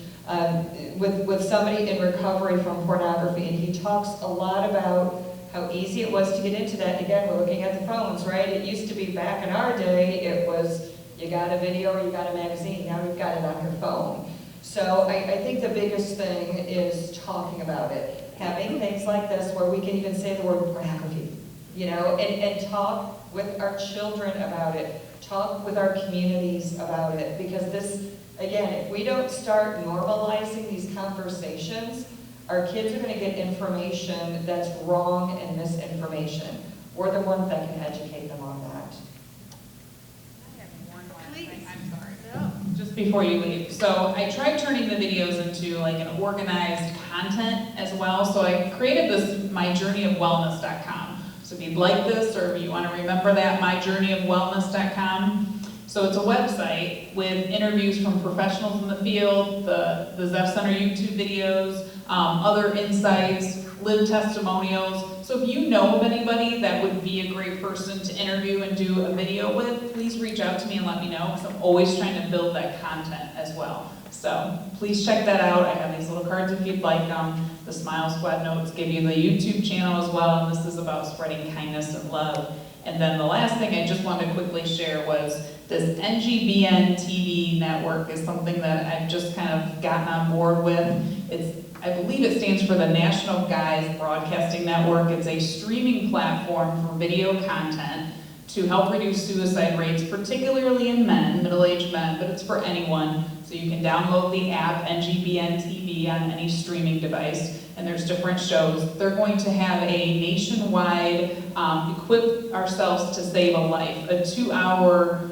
K: With somebody in recovery from pornography, and he talks a lot about how easy it was to get into that. And again, we're looking at the phones, right? It used to be back in our day, it was you got a video or you got a magazine. Now you've got it on your phone. So I think the biggest thing is talking about it. Having things like this where we can even say the word pornography, you know, and talk with our children about it. Talk with our communities about it. Because this, again, if we don't start normalizing these conversations, our kids are going to get information that's wrong and misinformation. We're the ones that can educate them on that.
F: I have one last thing. I'm sorry. Just before you leave. So I tried turning the videos into like an organized content as well. So I created this myjourneyofwellness.com. So if you'd like this or if you want to remember that, myjourneyofwellness.com. So it's a website with interviews from professionals in the field, the Zeph Center YouTube videos, other insights, live testimonials. So if you know of anybody that would be a great person to interview and do a video with, please reach out to me and let me know, because I'm always trying to build that content as well. So please check that out. I have these little cards if you'd like them. The Smile Squad notes give you the YouTube channel as well, and this is about spreading kindness and love. And then the last thing I just wanted to quickly share was this NGBN TV network is something that I've just kind of gotten on board with. I believe it stands for the National Guys Broadcasting Network. It's a streaming platform for video content to help reduce suicide rates, particularly in men, middle-aged men, but it's for anyone. So you can download the app NGBN TV on any streaming device, and there's different shows. They're going to have a nationwide Equip Ourselves to Save a Life, a 2-hour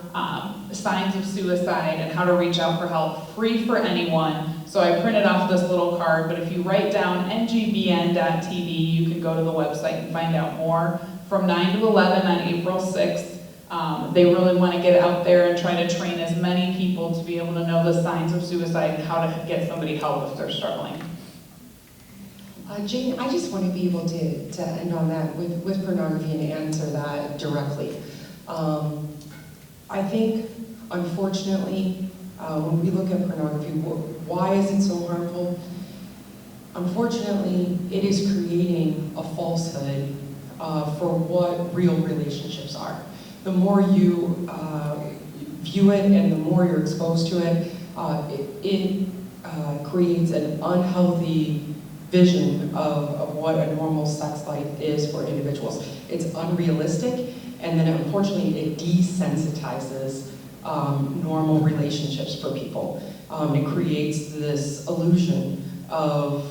F: signs of suicide and how to reach out for help, free for anyone. So I printed off this little card, but if you write down ngbn.tv, you can go to the website and find out more. From 9 to 11 on April 6th, they really want to get out there and try to train as many people to be able to know the signs of suicide and how to get somebody help if they're struggling.
E: Jane, I just want to be able to end on that with pornography and answer that directly. I think, unfortunately, when we look at pornography, why is it so harmful? Unfortunately, it is creating a falsehood for what real relationships are. The more you view it and the more you're exposed to it, it creates an unhealthy vision of what a normal sex life is for individuals. It's unrealistic, and then unfortunately it desensitizes normal relationships for people. It creates this illusion of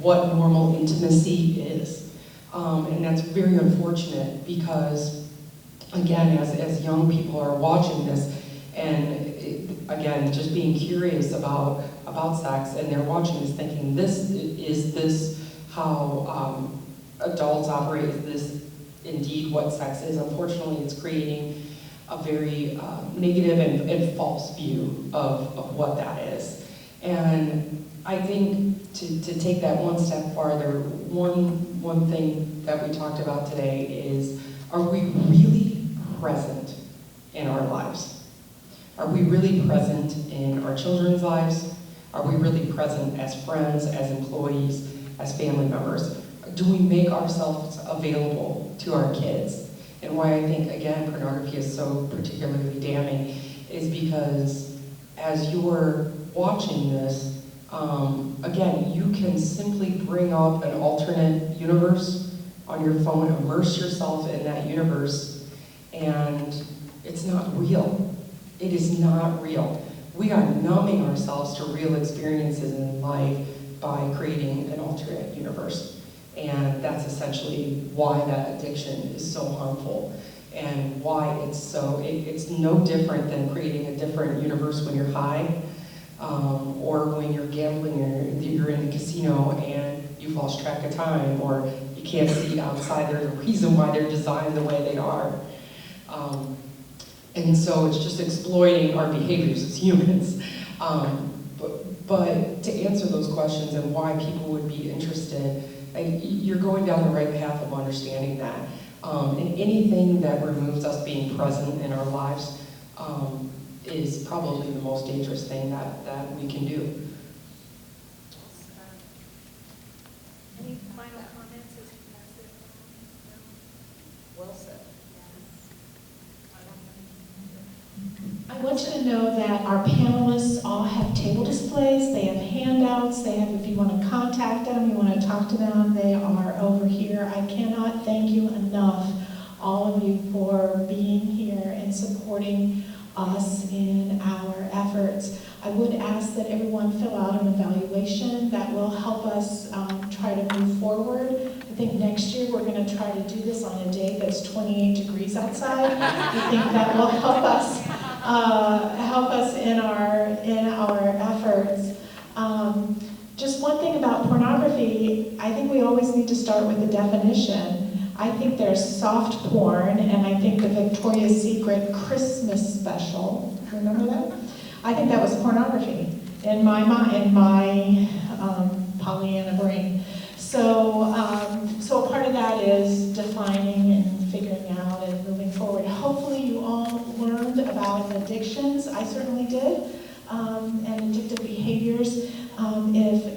E: what normal intimacy is. And that's very unfortunate because, again, as young people are watching this, and again, just being curious about sex, and they're watching this thinking, is this how adults operate? Is this indeed what sex is? Unfortunately, it's creating a very negative and false view of what that is. And I think to take that one step farther, one thing that we talked about today is Are we really present in our lives? Are we really present in our children's lives? Are we really present as friends, as employees, as family members? Do we make ourselves available to our kids? And why I think, again, pornography is so particularly damning is because as you're watching this, again, you can simply bring up an alternate universe on your phone, immerse yourself in that universe, and it's not real. It is not real. We are numbing ourselves to real experiences in life by creating an alternate universe. And that's essentially why that addiction is so harmful and why it's no different than creating a different universe when you're high or when you're gambling or you're in a casino and you've lost track of time or you can't see outside. There's a reason why they're designed the way they are. And so it's just exploiting our behaviors as humans. But to answer those questions and why people would be interested, you're going down the right path of understanding that. And anything that removes us being present in our lives is probably the most dangerous thing that we can do.
C: Any final comments as you pass it?
K: Well said.
A: I want you to know that our panelists all have table displays, they have handouts, they have, if you want to contact them, you want to talk to them, they are over here. I cannot thank you enough, all of you, for being here and supporting us in our efforts. I would ask that everyone fill out an evaluation that will help us try to move forward. I think next year we're going to try to do this on a day that's 28 degrees outside. I think that will help us in our efforts. Just one thing about pornography, I think we always need to start with the definition. I think there's soft porn, and I think the Victoria's Secret Christmas special, remember that? I think that was pornography in my mind, in my Pollyanna brain. So part of that is defining and figuring out and moving forward. Hopefully you all learned about addictions. I certainly did, and addictive behaviors.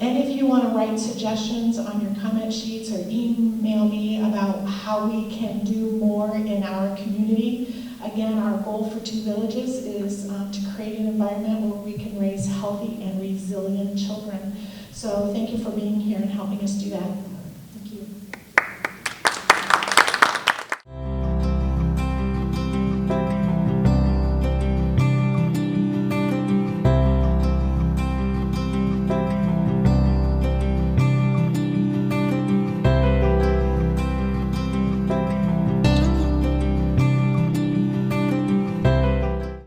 A: If you want to write suggestions on your comment sheets or email me about how we can do more in our community. Again, our goal for Two Villages is to create an environment where we can raise healthy and resilient children. So thank you for being here and helping us do that.